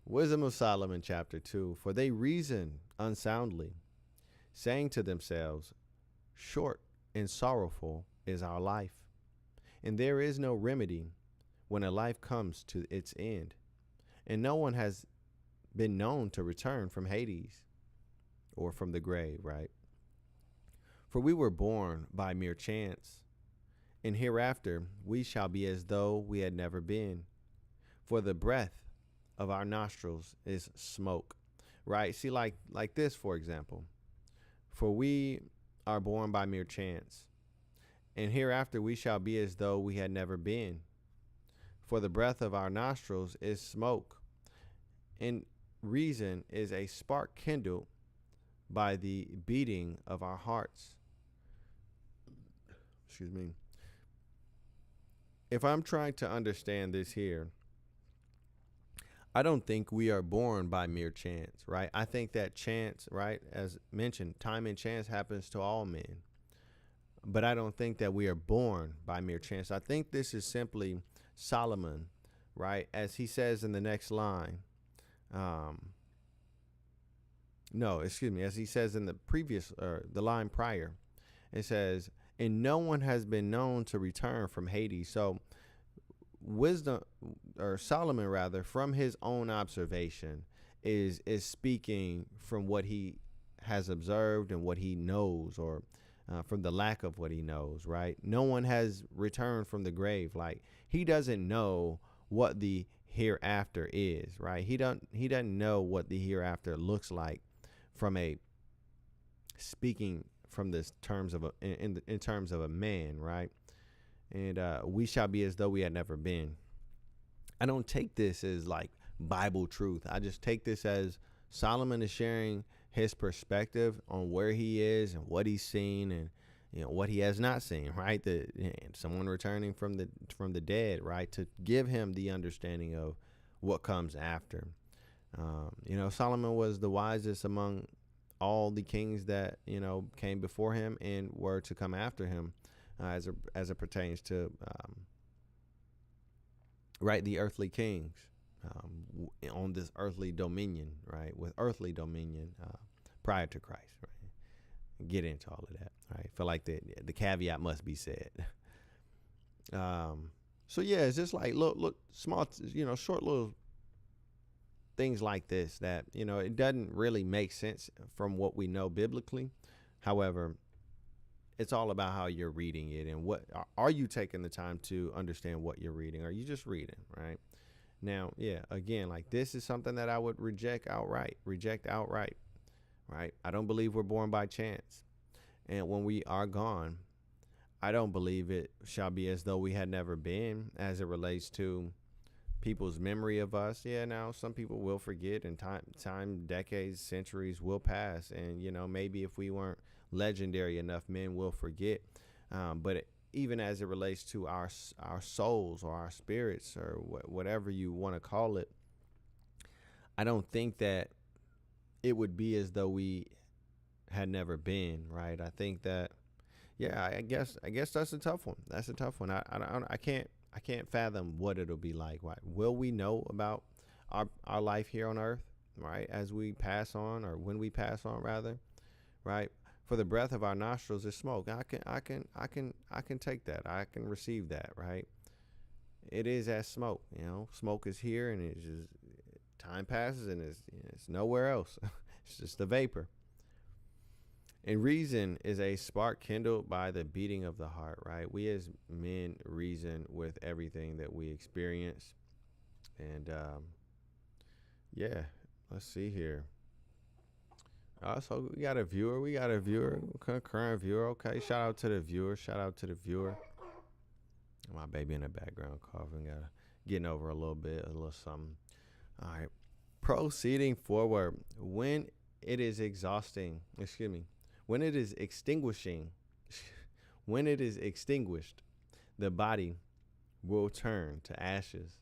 [SPEAKER 1] Wisdom of Solomon, chapter 2. For they reason unsoundly, saying to themselves, short and sorrowful is our life, and there is no remedy when a life comes to its end, and no one has been known to return from Hades or from the grave, right? For we were born by mere chance, and hereafter we shall be as though we had never been. For the breath of our nostrils is smoke, right? See, like this, for example. For we are born by mere chance, and hereafter we shall be as though we had never been. For the breath of our nostrils is smoke, and reason is a spark kindled by the beating of our hearts. Excuse me. If I'm trying to understand this here, I don't think we are born by mere chance, right? I think that chance, right, as mentioned, time and chance happens to all men. But I don't think that we are born by mere chance. I think this is simply Solomon, right? As he says in the next line. As he says in the previous, or the line prior, it says, and no one has been known to return from Hades. So wisdom, or Solomon rather, from his own observation is speaking from what he has observed and what he knows, or from the lack of what he knows, right? No one has returned from the grave. Like, he doesn't know what the hereafter is, right? He doesn't know what the hereafter looks like from a speaking from this terms of in terms of a man, right? And we shall be as though we had never been. I don't take this as like Bible truth. I just take this as Solomon is sharing his perspective on where he is and what he's seen, and what he has not seen, right? Someone returning from the dead, right? To give him the understanding of what comes after. Solomon was the wisest among all the kings that came before him and were to come after him, as it pertains to the earthly kings on this earthly dominion, right? With earthly dominion prior to Christ, right? Get into all of that, right? Feel like the caveat must be said. So yeah, it's just like look small, short little things like this that, it doesn't really make sense from what we know biblically. However, it's all about how you're reading it and what are you taking the time to understand what you're reading. Are you just reading, right? Now, yeah, again, like this is something that I would reject outright, right? I don't believe we're born by chance. And when we are gone, I don't believe it shall be as though we had never been as it relates to people's memory of us. Yeah, now some people will forget, and time, decades, centuries will pass. And, maybe if we weren't legendary enough, men will forget. But even as it relates to our souls or our spirits or whatever you want to call it, I don't think that it would be as though we had never been, right? I think that, yeah, I guess that's a tough one. That's a tough one. I can't fathom what it'll be like. Right? Will we know about our life here on earth, right? As we pass on, or when we pass on, rather, right? For the breath of our nostrils is smoke. I can take that. I can receive that, right? It is as smoke. Smoke is here, and it's just time passes, and it's nowhere else. It's just a vapor. And reason is a spark kindled by the beating of the heart, right? We as men reason with everything that we experience. And yeah, let's see here. So we got a viewer, current viewer. Okay, shout out to the viewer. My baby in the background coughing, getting over a little something. All right, proceeding forward. When it is extinguishing, the body will turn to ashes,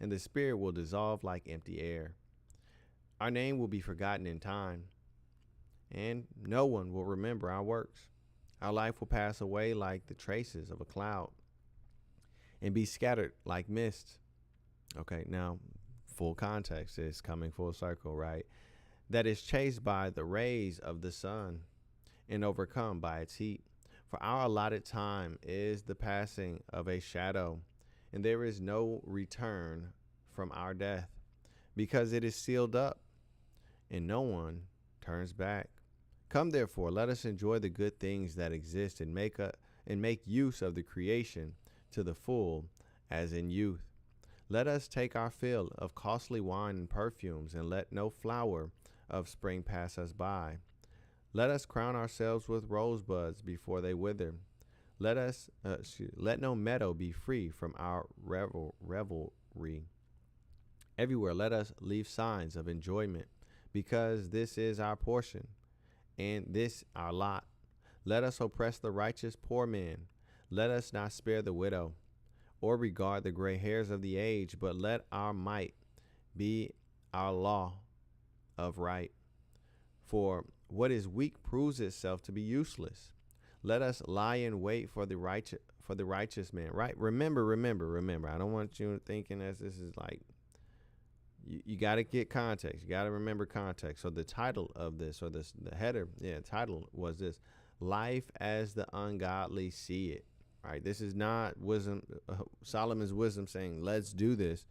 [SPEAKER 1] and the spirit will dissolve like empty air. Our name will be forgotten in time, and no one will remember our works. Our life will pass away like the traces of a cloud and be scattered like mist. Okay, now full context is coming full circle, right? That is chased by the rays of the sun and overcome by its heat. For our allotted time is the passing of a shadow, and there is no return from our death, because it is sealed up, and no one turns back. Come therefore, let us enjoy the good things that exist, and make use of the creation to the full as in youth. Let us take our fill of costly wine and perfumes, and let no flower of spring pass us by. Let us crown ourselves with rosebuds before they wither. Let no meadow be free from our revelry. Everywhere let us leave signs of enjoyment, because this is our portion, and this our lot. Let us oppress the righteous poor man. Let us not spare the widow, or regard the gray hairs of the age, but let our might be our law of right. For what is weak proves itself to be useless. Let us lie in wait for the righteous man. Right? Remember. I don't want you thinking that this is like, you got to get context. You got to remember context. So the title of this, or the header, title was this: Life as the Ungodly See It. Right? This is not wisdom, Solomon's wisdom saying, let's do this.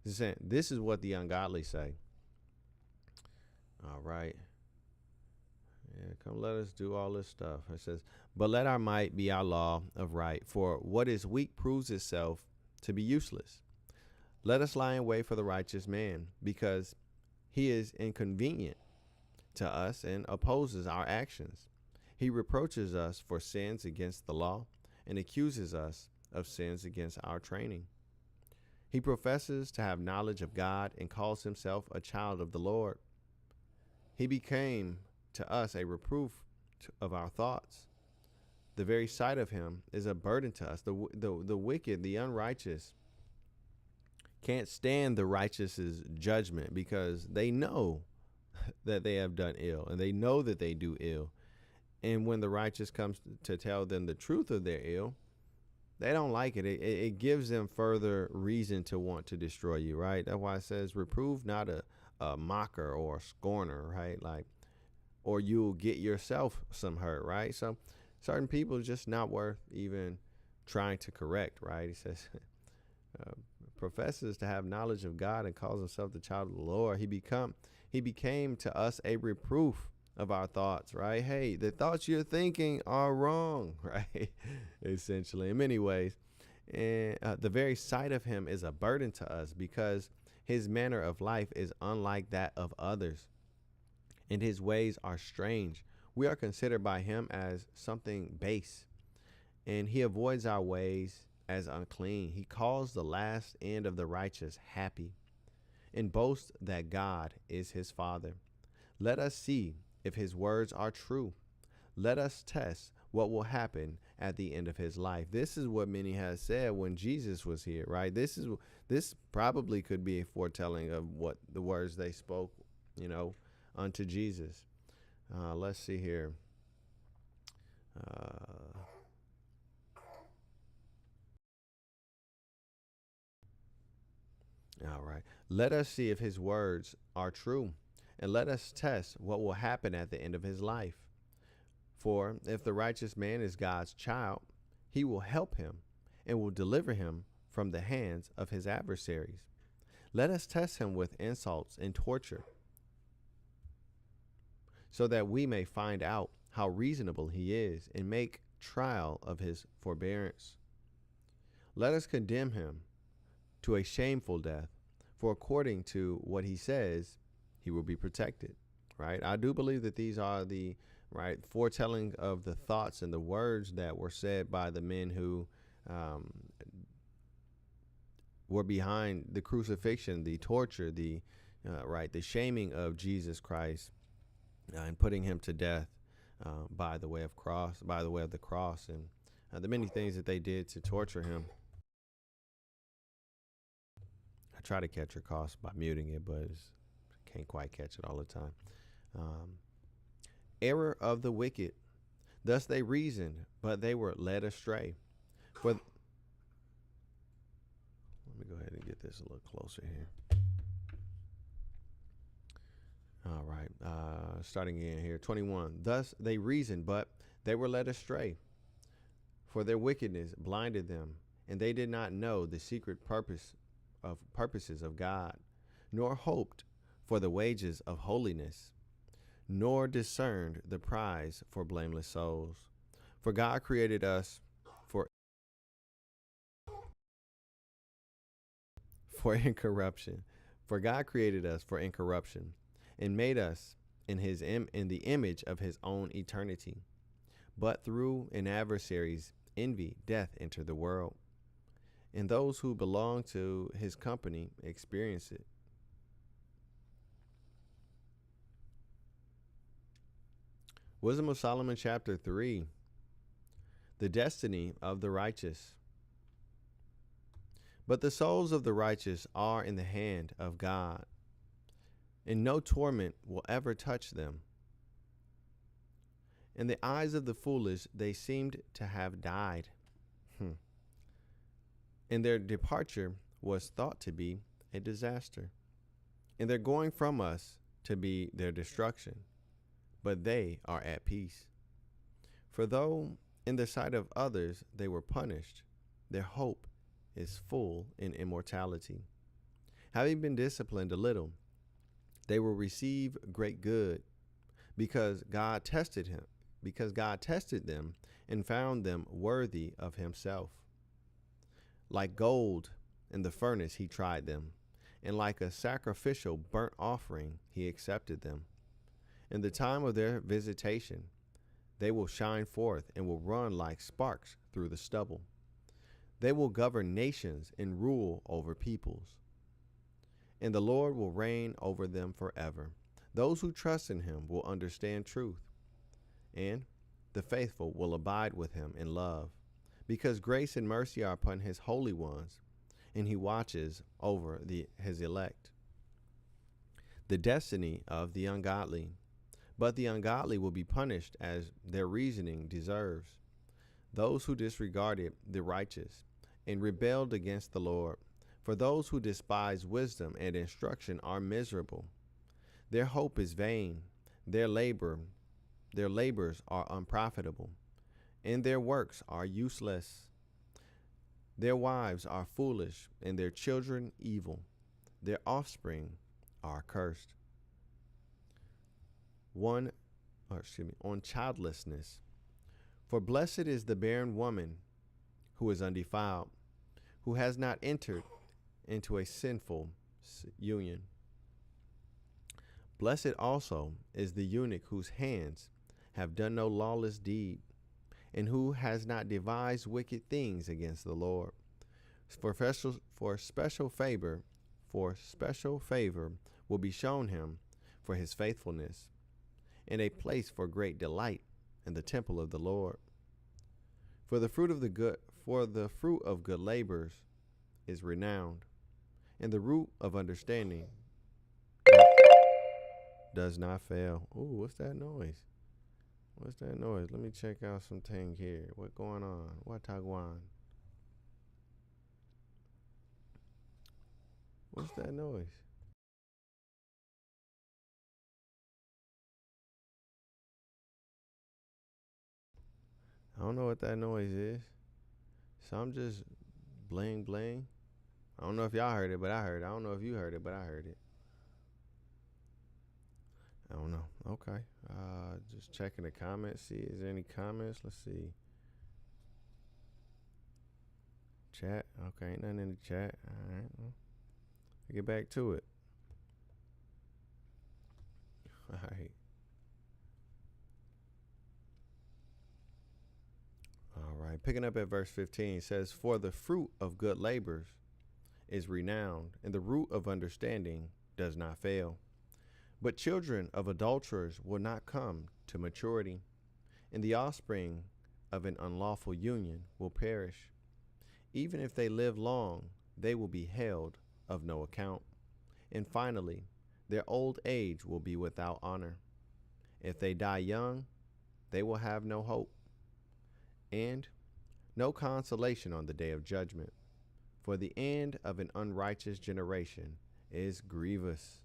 [SPEAKER 1] This is saying, this is what the ungodly say. All right. Yeah, come let us do all this stuff. It says, but let our might be our law of right, for what is weak proves itself to be useless. Let us lie in wait for the righteous man, because he is inconvenient to us and opposes our actions. He reproaches us for sins against the law and accuses us of sins against our training. He professes to have knowledge of God and calls himself a child of the Lord. He became to us a reproof of our thoughts. The very sight of him is a burden to us. The wicked, the unrighteous, can't stand the righteous's judgment, because they know that they have done ill, and they know that they do ill. And when the righteous comes to tell them the truth of their ill, they don't like it. It gives them further reason to want to destroy you, right? That's why it says, reprove not a mocker or a scorner, right? Like, or you'll get yourself some hurt, right? So certain people are just not worth even trying to correct, right? He says, professes to have knowledge of God and calls himself the child of the Lord, he became to us a reproof of our thoughts, right? Hey, the thoughts you're thinking are wrong, right? Essentially, in many ways. And the very sight of him is a burden to us because his manner of life is unlike that of others, and his ways are strange. We are considered by him as something base, and he avoids our ways as unclean. He calls the last end of the righteous happy and boasts that God is his Father. Let us see if his words are true. Let us test what will happen at the end of his life. This is what many has said when Jesus was here, right? This probably could be a foretelling of what the words they spoke, unto Jesus. Let's see here. All right. Let us see if his words are true, and let us test what will happen at the end of his life. For if the righteous man is God's child, he will help him and will deliver him from the hands of his adversaries. Let us test him with insults and torture, so that we may find out how reasonable he is and make trial of his forbearance. Let us condemn him to a shameful death, for according to what he says, he will be protected. Right? I do believe that these are the foretelling of the thoughts and the words that were said by the men who were behind the crucifixion, the torture, the shaming of Jesus Christ, and putting him to death by the way of the cross, and the many things that they did to torture him. I try to catch your cough by muting it, but can't quite catch it all the time. Error of the wicked. Thus they reasoned, but they were led astray. Let me go ahead and get this a little closer here. All right. Starting again here. 21. Thus they reasoned, but they were led astray. For their wickedness blinded them, and they did not know the secret purposes of God, nor hoped for the wages of holiness, nor discerned the prize for blameless souls. For God created us for incorruption. For God created us for incorruption, and made us in the image of his own eternity. But through an adversary's envy, death entered the world, and those who belong to his company experience it. Wisdom of Solomon chapter 3. The destiny of the righteous. But the souls of the righteous are in the hand of God, and no torment will ever touch them. In the eyes of the foolish, they seemed to have died. And their departure was thought to be a disaster, and their going from us to be their destruction. But they are at peace. For though in the sight of others they were punished, their hope is full in immortality. Having been disciplined a little, they will receive great good, because God tested them and found them worthy of himself. Like gold in the furnace he tried them, and like a sacrificial burnt offering he accepted them. In the time of their visitation, they will shine forth and will run like sparks through the stubble. They will govern nations and rule over peoples, and the Lord will reign over them forever. Those who trust in him will understand truth, and the faithful will abide with him in love, because grace and mercy are upon his holy ones, and he watches over his elect. The destiny of the ungodly. But the ungodly will be punished as their reasoning deserves. Those who disregarded the righteous and rebelled against the Lord. For those who despise wisdom and instruction are miserable. Their hope is vain. Their labors are unprofitable, and their works are useless. Their wives are foolish, and their children evil. Their offspring are cursed. On childlessness. For blessed is the barren woman who is undefiled, who has not entered into a sinful union. Blessed also is the eunuch whose hands have done no lawless deed, and who has not devised wicked things against the Lord. For special favor will be shown him for his faithfulness, and a place for great delight in the temple of the Lord. For the fruit of good labors is renowned, and the root of understanding does not fail. Ooh, what's that noise? What's that noise? Let me check out something here. What going on? What tagwan? What's that noise? I don't know what that noise is. So I'm just bling bling. I don't know if y'all heard it, but I heard it. I don't know if you heard it, but I heard it. I don't know. Okay. Just checking the comments. See, is there any comments? Let's see. Chat. Okay, ain't nothing in the chat. All right. Well, get back to it. All right. All right. Picking up at verse 15, it says, For the fruit of good labors is renowned, and the root of understanding does not fail. But children of adulterers will not come to maturity, and the offspring of an unlawful union will perish. Even if they live long, they will be held of no account. And finally, their old age will be without honor. If they die young, they will have no hope, and no consolation on the day of judgment. For the end of an unrighteous generation is grievous.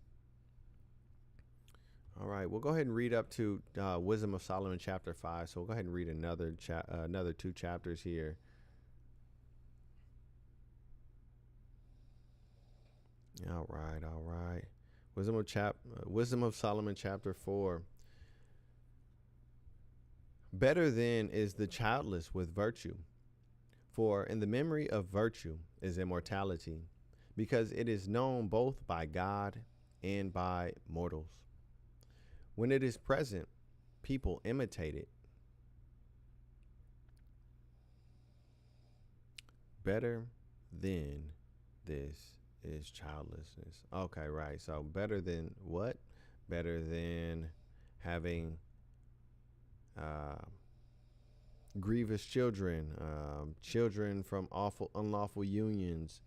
[SPEAKER 1] All right, we'll go ahead and read up to Wisdom of Solomon chapter 5. So we'll go ahead and read another 2 chapters here. All right. Wisdom of Solomon chapter 4. Better then is the childless with virtue, for in the memory of virtue is immortality, because it is known both by God and by mortals. When it is present, people imitate it. Better than this is childlessness. Okay, right. So better than what? Better than having grievous children, children from unlawful unions.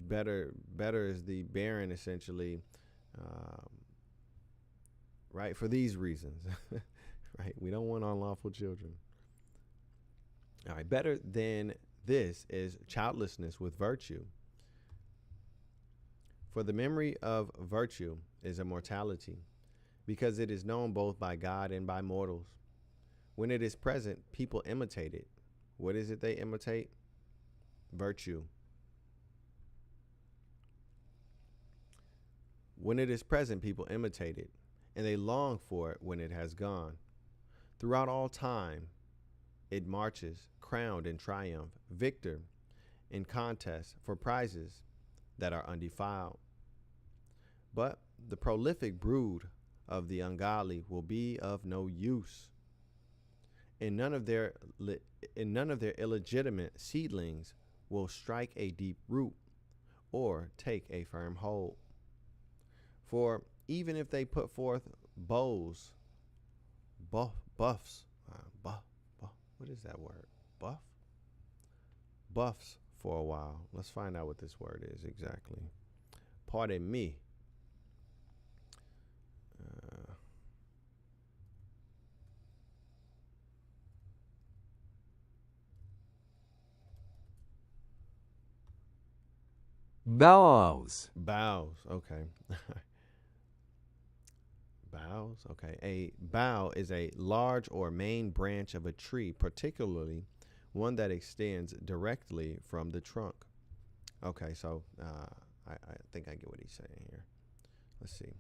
[SPEAKER 1] Better is the barren, essentially, right? For these reasons, right? We don't want unlawful children. All right, better than this is childlessness with virtue. For the memory of virtue is immortality, because it is known both by God and by mortals. When it is present, people imitate it. What is it they imitate? Virtue. When it is present, people imitate it, and they long for it when it has gone. Throughout all time, it marches, crowned in triumph, victor in contests for prizes that are undefiled. But the prolific brood of the ungodly will be of no use. And none of their illegitimate seedlings will strike a deep root or take a firm hold. For even if they put forth buffs, what is that word? Buffs for a while. Let's find out what this word is exactly. Pardon me.
[SPEAKER 5] Boughs.
[SPEAKER 1] Okay. Boughs. Okay. A bough is a large or main branch of a tree, particularly one that extends directly from the trunk. Okay, so I think I get what he's saying here. Let's see.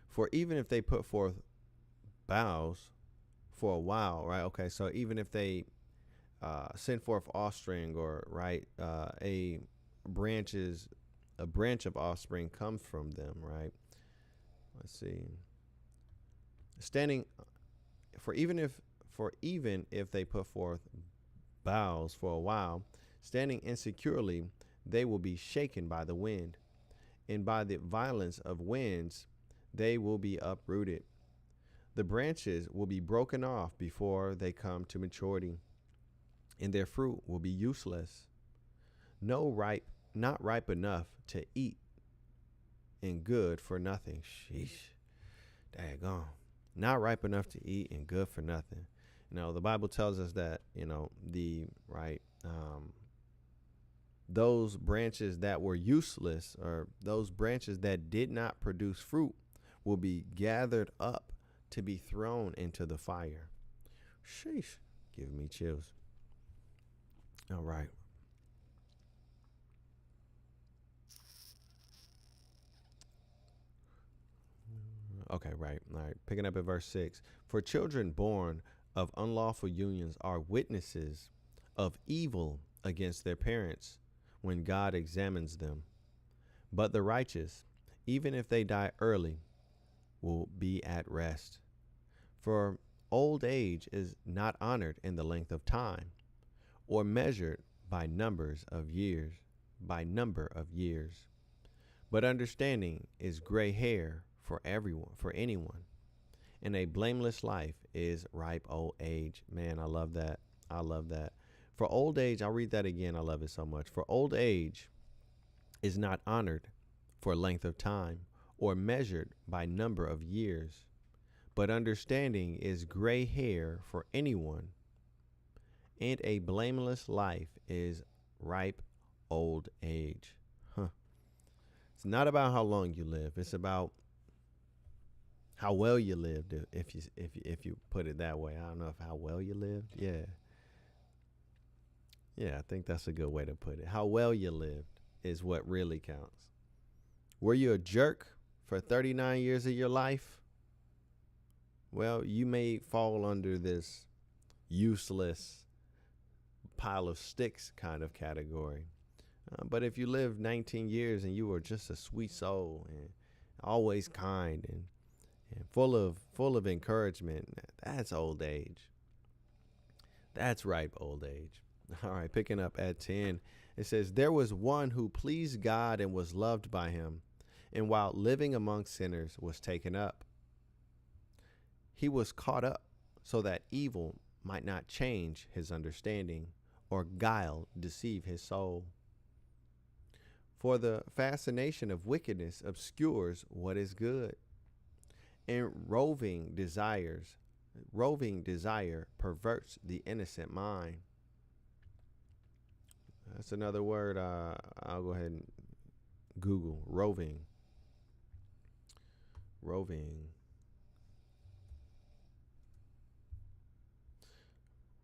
[SPEAKER 1] For even if they put forth boughs for a while, right? Okay, so even if they send forth offspring, or right, a branch of offspring comes from them, right? Let's see. Standing even if they put forth boughs for a while, standing insecurely, they will be shaken by the wind, and by the violence of winds they will be uprooted. The branches will be broken off before they come to maturity, and their fruit will be useless. Not ripe enough to eat, and good for nothing. Sheesh. Daggone. Not ripe enough to eat and good for nothing. The Bible tells us that, those branches that were useless, or those branches that did not produce fruit, will be gathered up to be thrown into the fire. Sheesh. Giving me chills. All right. Okay, right. All right. Picking up at verse 6. For children born of unlawful unions are witnesses of evil against their parents when God examines them. But the righteous, even if they die early, will be at rest. For old age is not honored in the length of time, or measured by number of years. But understanding is gray hair for anyone, and a blameless life is ripe old age. Man, I love that. For old age, I'll read that again. I love it so much. For old age is not honored for length of time, or measured by number of years. But understanding is gray hair for anyone, and a blameless life is ripe old age. It's not about how long you live. It's about how well you lived. If you put it that way. I don't know if how well you lived. Yeah, I think that's a good way to put it. How well you lived is what really counts. Were you a jerk for 39 years of your life? Well, you may fall under this useless pile of sticks kind of category. But if you lived 19 years and you were just a sweet soul and always kind and full of encouragement, that's old age. That's ripe old age. All right, picking up at 10, it says, there was one who pleased God and was loved by him, and while living among sinners was taken up. He was caught up so that evil might not change his understanding, or guile deceive his soul. For the fascination of wickedness obscures what is good, and roving desire perverts the innocent mind. That's another word. I'll go ahead and Google roving. Roving.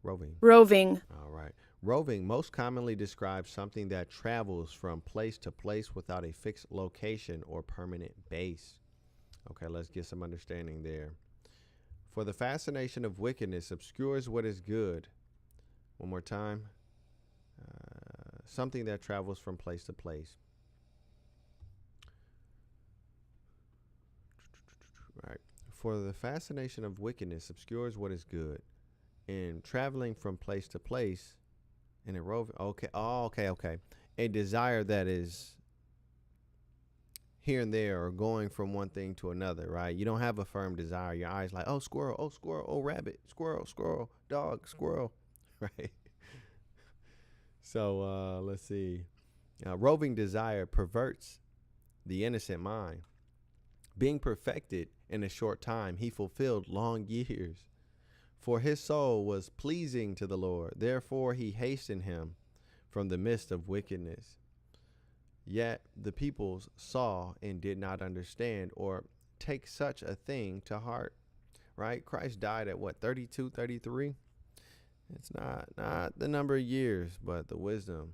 [SPEAKER 1] All right. Roving most commonly describes something that travels from place to place without a fixed location or permanent base. Okay, let's get some understanding there. For the fascination of wickedness obscures what is good. One more time. Something that travels from place to place. Right. For the fascination of wickedness obscures what is good. And traveling from place to place in a roving. Okay. A desire that is here and there, or going from one thing to another, right? You don't have a firm desire. Your eyes like, oh, squirrel, oh, rabbit, squirrel, dog, squirrel, right? So let's see. Roving desire perverts the innocent mind. Being perfected in a short time, he fulfilled long years. For his soul was pleasing to the Lord. Therefore he hastened him from the midst of wickedness. Yet the peoples saw and did not understand, or take such a thing to heart. right? Christ died at what, 32, 33? It's not the number of years, but the wisdom,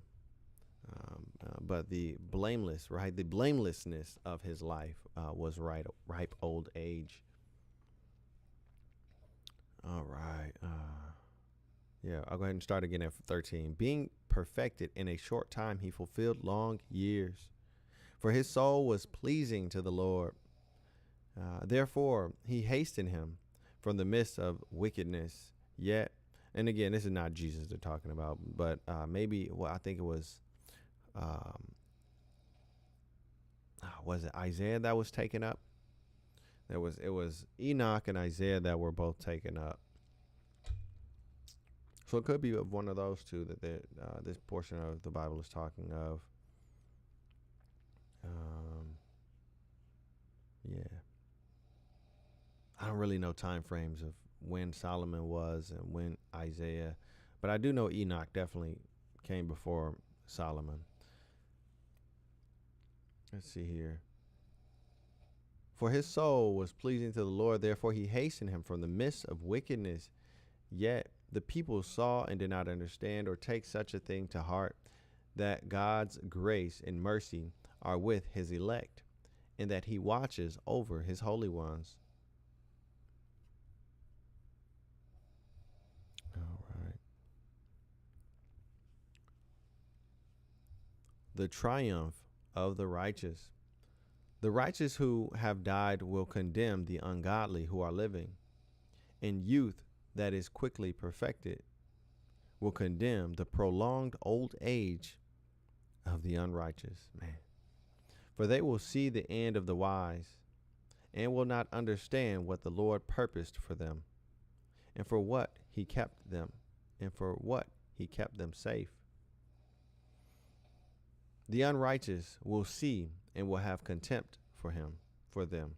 [SPEAKER 1] but the blameless, right? The blamelessness of his life was ripe old age. All right. Yeah, I'll go ahead and start again at 13. Being perfected in a short time, he fulfilled long years. For his soul was pleasing to the Lord. Therefore, he hastened him from the midst of wickedness. Yet, and again, this is not Jesus they're talking about, but maybe, well, I think it was it Isaiah that was taken up? It was Enoch and Isaiah that were both taken up. So it could be of one of those two that this portion of the Bible is talking of. Yeah. I don't really know time frames of when Solomon was and when Isaiah, but I do know Enoch definitely came before Solomon. Let's see here. For his soul was pleasing to the Lord, therefore he hastened him from the midst of wickedness. Yet the people saw and did not understand or take such a thing to heart, that God's grace and mercy are with his elect, and that he watches over his holy ones. All right. The triumph of the righteous. The righteous who have died will condemn the ungodly who are living, and youth that is quickly perfected will condemn the prolonged old age of the unrighteous. Man. For they will see the end of the wise, and will not understand what the Lord purposed for them, and for what he kept them, safe. The unrighteous will see and will have contempt for them,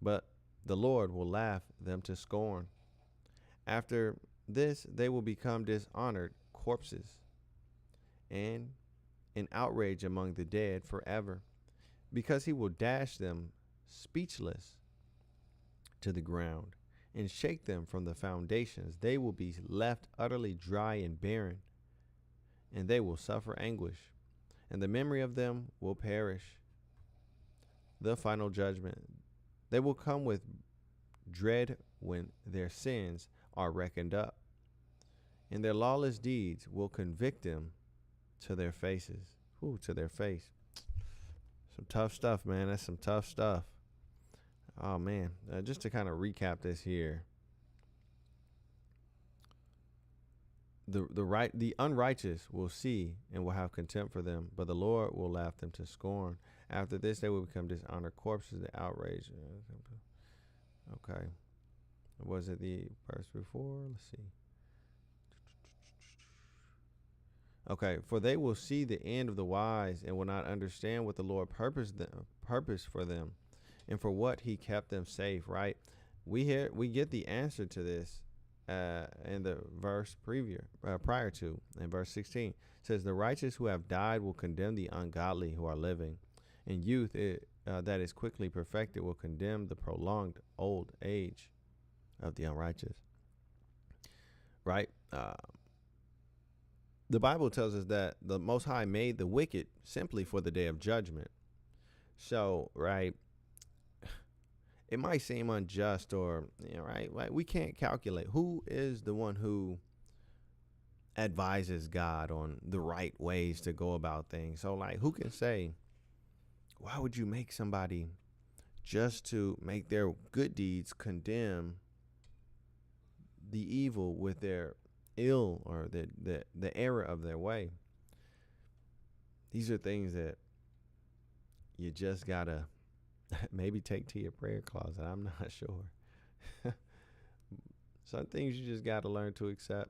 [SPEAKER 1] but the Lord will laugh them to scorn. After this, they will become dishonored corpses, and an outrage among the dead forever, because he will dash them speechless to the ground and shake them from the foundations. They will be left utterly dry and barren, and they will suffer anguish, and the memory of them will perish. The final judgment. They will come with dread when their sins are reckoned up, and their lawless deeds will convict them to their faces. To their face. Some tough stuff, man. That's some tough stuff. Oh, man. Just to kind of recap this here. The unrighteous will see and will have contempt for them, but the Lord will laugh them to scorn. After this, they will become dishonored corpses, the outrage. Okay. Was it the verse before? Let's see. Okay, for they will see the end of the wise and will not understand what the Lord purposed for them, and for what he kept them safe. Right? We get the answer to this in the verse prior to, in verse 16. It says, the righteous who have died will condemn the ungodly who are living, and youth that is quickly perfected will condemn the prolonged old age of the unrighteous. Right? The Bible tells us that the Most High made the wicked simply for the day of judgment. So, right, it might seem unjust, or, right, like we can't calculate who is the one who advises God on the right ways to go about things. So, like, who can say, why would you make somebody just to make their good deeds condemn the evil with their ill or the error of their way? These are things that you just gotta maybe take to your prayer closet. I'm not sure. Some things you just gotta learn to accept.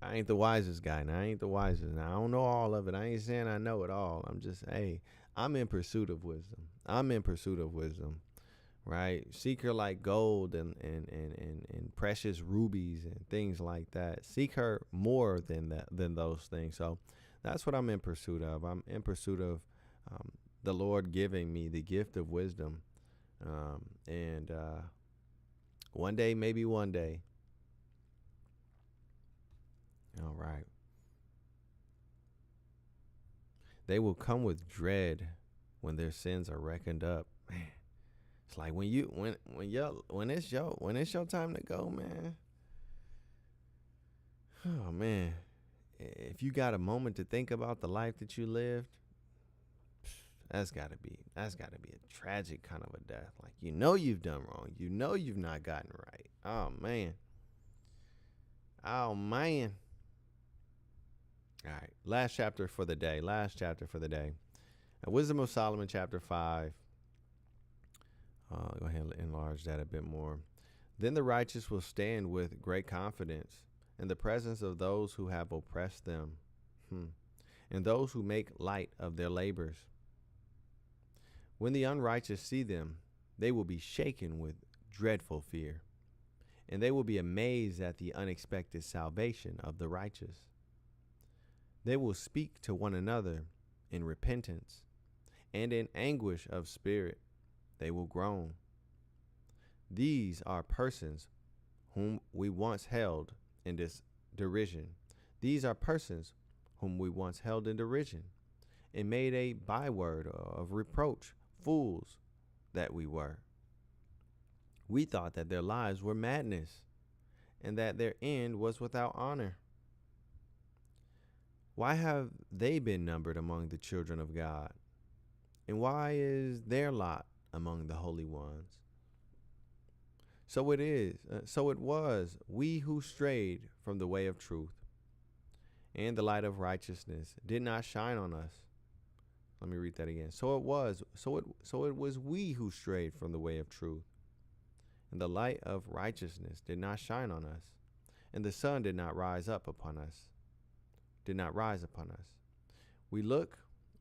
[SPEAKER 1] I ain't the wisest guy. Now I don't know all of it. I ain't saying I know it all. I'm just, I'm in pursuit of wisdom. Right? Seek her like gold and precious rubies and things like that. Seek her more than those things. So that's what I'm in pursuit of. I'm in pursuit of the Lord giving me the gift of wisdom And one day, maybe one day. All right. They will come with dread when their sins are reckoned up. Man, it's like when it's your time to go, man. Oh man, if you got a moment to think about the life that you lived, that's gotta be a tragic kind of a death. Like you've done wrong. You've not gotten right. Oh man. Oh man. All right. Last chapter for the day. Wisdom of Solomon, chapter 5. Go ahead and enlarge that a bit more. Then the righteous will stand with great confidence in the presence of those who have oppressed them, and those who make light of their labors. When the unrighteous see them, they will be shaken with dreadful fear, and they will be amazed at the unexpected salvation of the righteous. They will speak to one another in repentance, and in anguish of spirit they will groan. These are persons whom we once held in derision. These are persons whom we once held in derision, and made a byword of reproach, fools that we were. We thought that their lives were madness, and that their end was without honor. Why have they been numbered among the children of God? And why is their lot among the holy ones? So it was we who strayed from the way of truth, and the light of righteousness did not shine on us. Let me read that again. So it was we who strayed from the way of truth, and the light of righteousness did not shine on us, and the sun did not rise upon us.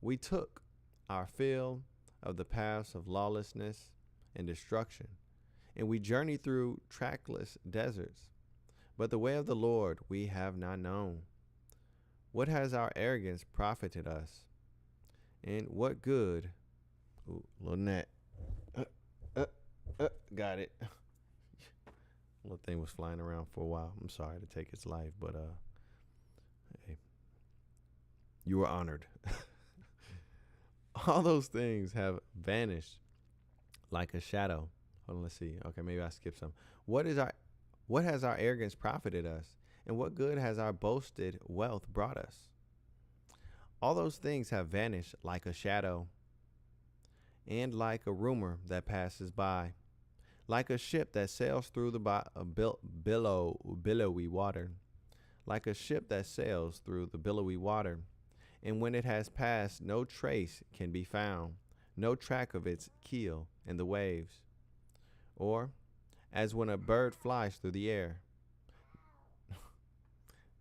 [SPEAKER 1] We took our fill of the paths of lawlessness and destruction, and we journeyed through trackless deserts. But the way of the Lord we have not known. What has our arrogance profited us? And what good? Ooh, little net. Got it. Little thing was flying around for a while. I'm sorry to take its life, but hey, you were honored. All those things have vanished like a shadow. Hold on, let's see. Okay, maybe I skipped some. What has our arrogance profited us? And what good has our boasted wealth brought us? All those things have vanished like a shadow, and like a rumor that passes by, like a ship that sails through the billowy water, like a ship that sails through the billowy water, and when it has passed, no trace can be found, no track of its keel in the waves. Or as when a bird flies through the air.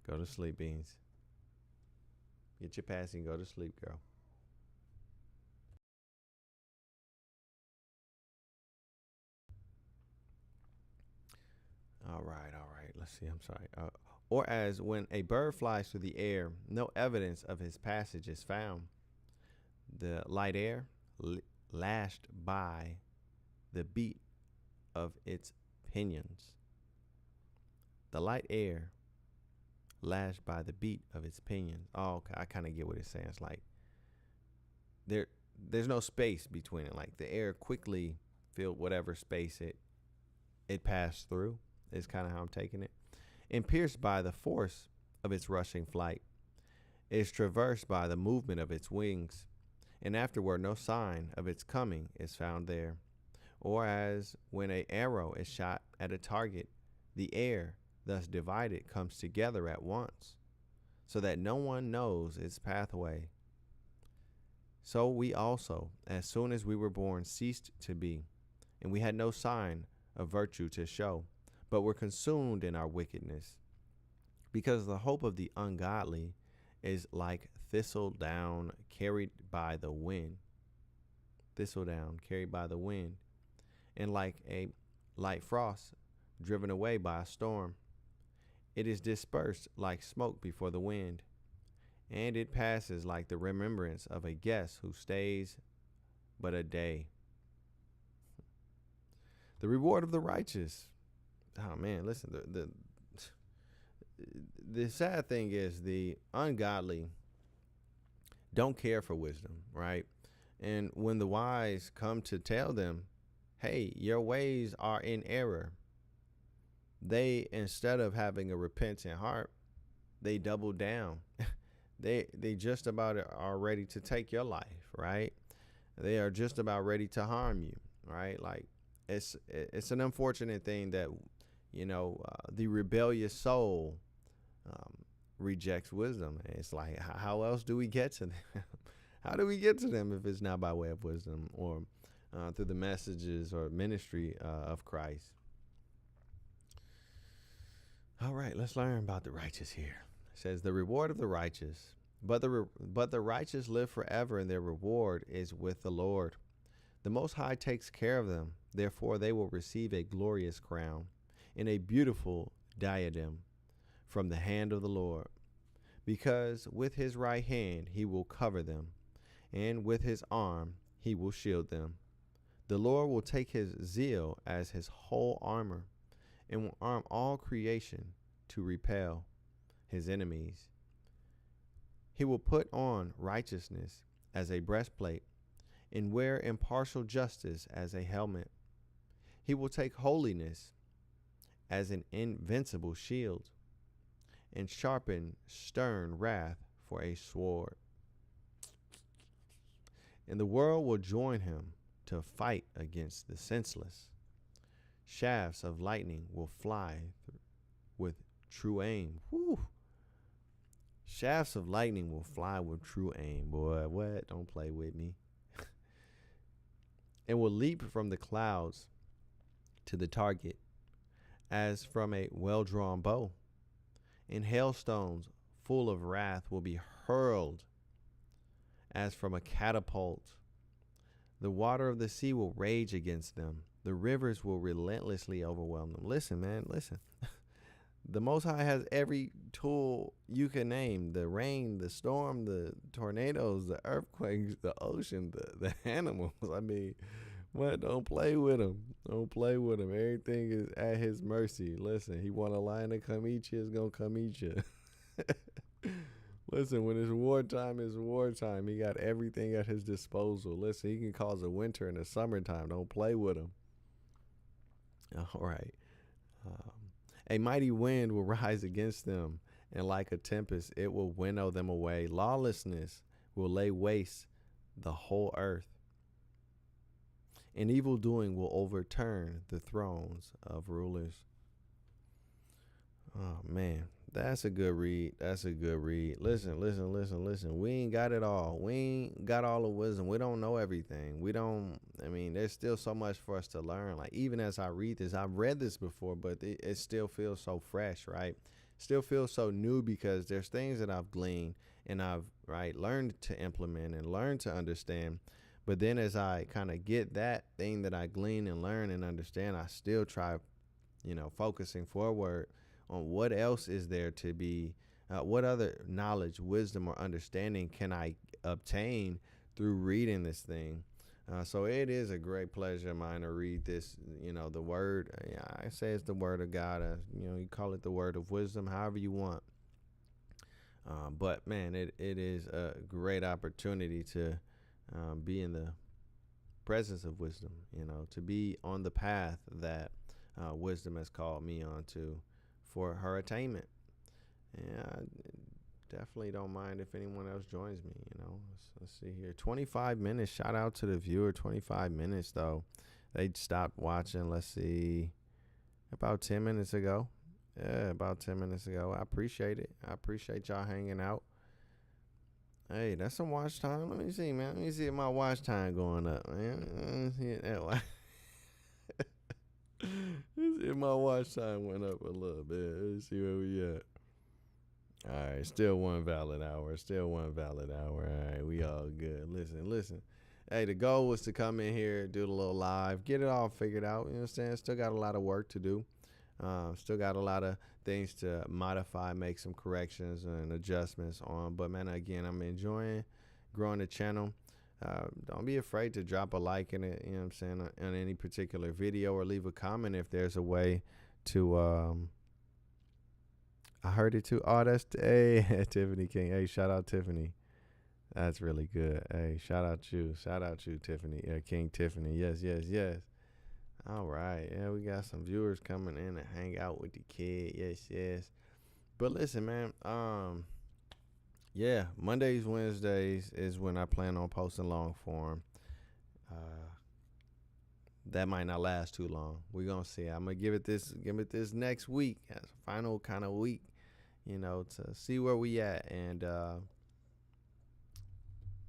[SPEAKER 1] Go to sleep, Beans. Get your passing, go to sleep, girl. All right. Let's see. I'm sorry. Or as when a bird flies through the air, no evidence of his passage is found. The light air lashed by the beat of its pinions. The light air lashed by the beat of its pinions. Oh, okay. I kind of get what it's saying. It's like there's no space between it. Like the air quickly filled whatever space it passed through. Is kind of how I'm taking it. And pierced by the force of its rushing flight, is traversed by the movement of its wings, and afterward no sign of its coming is found there. Or as when an arrow is shot at a target, the air, thus divided, comes together at once, so that no one knows its pathway. So we also, as soon as we were born, ceased to be, and we had no sign of virtue to show, but were consumed in our wickedness. Because the hope of the ungodly is like thistle down carried by the wind. And like a light frost driven away by a storm. It is dispersed like smoke before the wind, and it passes like the remembrance of a guest who stays but a day. The reward of the righteous. Oh man, listen. The sad thing is the ungodly don't care for wisdom, right? And when the wise come to tell them, "Hey, your ways are in error," they, instead of having a repentant heart, they double down. They just about are ready to take your life, right? They are just about ready to harm you, right? Like it's an unfortunate thing that the rebellious soul um, rejects wisdom. It's like how else do we get to them? How do we get to them if it's not by way of wisdom or through the messages or ministry of Christ? All right, let's learn about the righteous here. It says the reward of the righteous, but the righteous live forever, and their reward is with the Lord. The Most High takes care of them; therefore they will receive a glorious crown and a beautiful diadem from the hand of the Lord, because with his right hand he will cover them, and with his arm he will shield them. The Lord will take his zeal as his whole armor, and will arm all creation to repel his enemies. He will put on righteousness as a breastplate, and wear impartial justice as a helmet. He will take holiness as an invincible shield, and sharpen stern wrath for a sword. And the world will join him to fight against the senseless. Shafts of lightning will fly with true aim. Whew. Shafts of lightning will fly with true aim. Boy, what? Don't play with me. And will leap from the clouds to the target as from a well-drawn bow. And hailstones full of wrath will be hurled as from a catapult. The water of the sea will rage against them. The rivers will relentlessly overwhelm them. Listen, man, listen. The Most High has every tool you can name: the rain, the storm, the tornadoes, the earthquakes, the ocean, the animals. I mean, what? Don't play with him. Don't play with him. Everything is at his mercy. Listen, he want a lion to come eat you, it's going to come eat you. Listen, when it's wartime, it's wartime. He got everything at his disposal. Listen, he can cause a winter and a summertime. Don't play with him. All right. A mighty wind will rise against them, and like a tempest, it will winnow them away. Lawlessness will lay waste the whole earth, and evil doing will overturn the thrones of rulers. Oh, man. That's a good read. That's a good read. Listen. We ain't got it all. We ain't got all the wisdom. We don't know everything. There's still so much for us to learn. Like, even as I read this, I've read this before, but it still feels so fresh, right? Still feels so new because there's things that I've gleaned and I've, learned to implement and learned to understand. But then as I kind of get that thing that I glean and learn and understand, I still try, focusing forward on what else is there to be, what other knowledge, wisdom, or understanding can I obtain through reading this thing. So it is a great pleasure of mine to read this, the word. I say it's the word of God. You call it the word of wisdom, however you want. But, man, it is a great opportunity to be in the presence of wisdom, to be on the path that wisdom has called me on to for her attainment. Yeah, I definitely don't mind if anyone else joins me. Let's see here. 25 minutes. Shout out to the viewer. 25 minutes though. They stopped watching. Let's see, about 10 minutes ago. Yeah, about 10 minutes ago. I appreciate it. I appreciate y'all hanging out. Hey, that's some watch time. Let me see, man. Let me see if my watch time going up, man. Let me see that. Let's see if my watch time went up a little bit. Let's see where we at. All right, still one valid hour. All right, we all good. Listen. Hey, the goal was to come in here, do the little live, get it all figured out. You know what I'm saying? Still got a lot of work to do. Still got a lot of things to modify, make some corrections and adjustments on. But, man, again, I'm enjoying growing the channel. Don't be afraid to drop a like in it, you know what I'm saying, on any particular video, or leave a comment if there's a way to I heard it too. Oh, that's hey Tiffany King. Hey, shout out Tiffany. That's really good. Hey, shout out you. Shout out you, Tiffany. King Tiffany. Yes, yes, yes. All right. Yeah, we got some viewers coming in to hang out with the kid. Yes, yes. But listen, man. Yeah, Mondays, Wednesdays is when I plan on posting long form. Uh, that might not last too long. We're gonna see. I'm gonna give it this next week as a final kind of week, to see where we at. And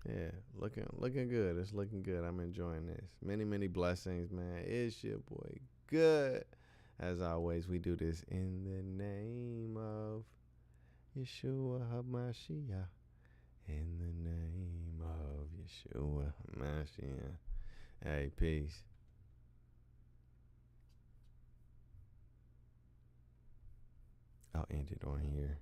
[SPEAKER 1] yeah, looking good. It's looking good. I'm enjoying this. Many, many blessings, man. It's your boy Good. As always, we do this in the name of Yeshua HaMashiach. In the name of Yeshua HaMashiach. Hey, peace. I'll end it on here.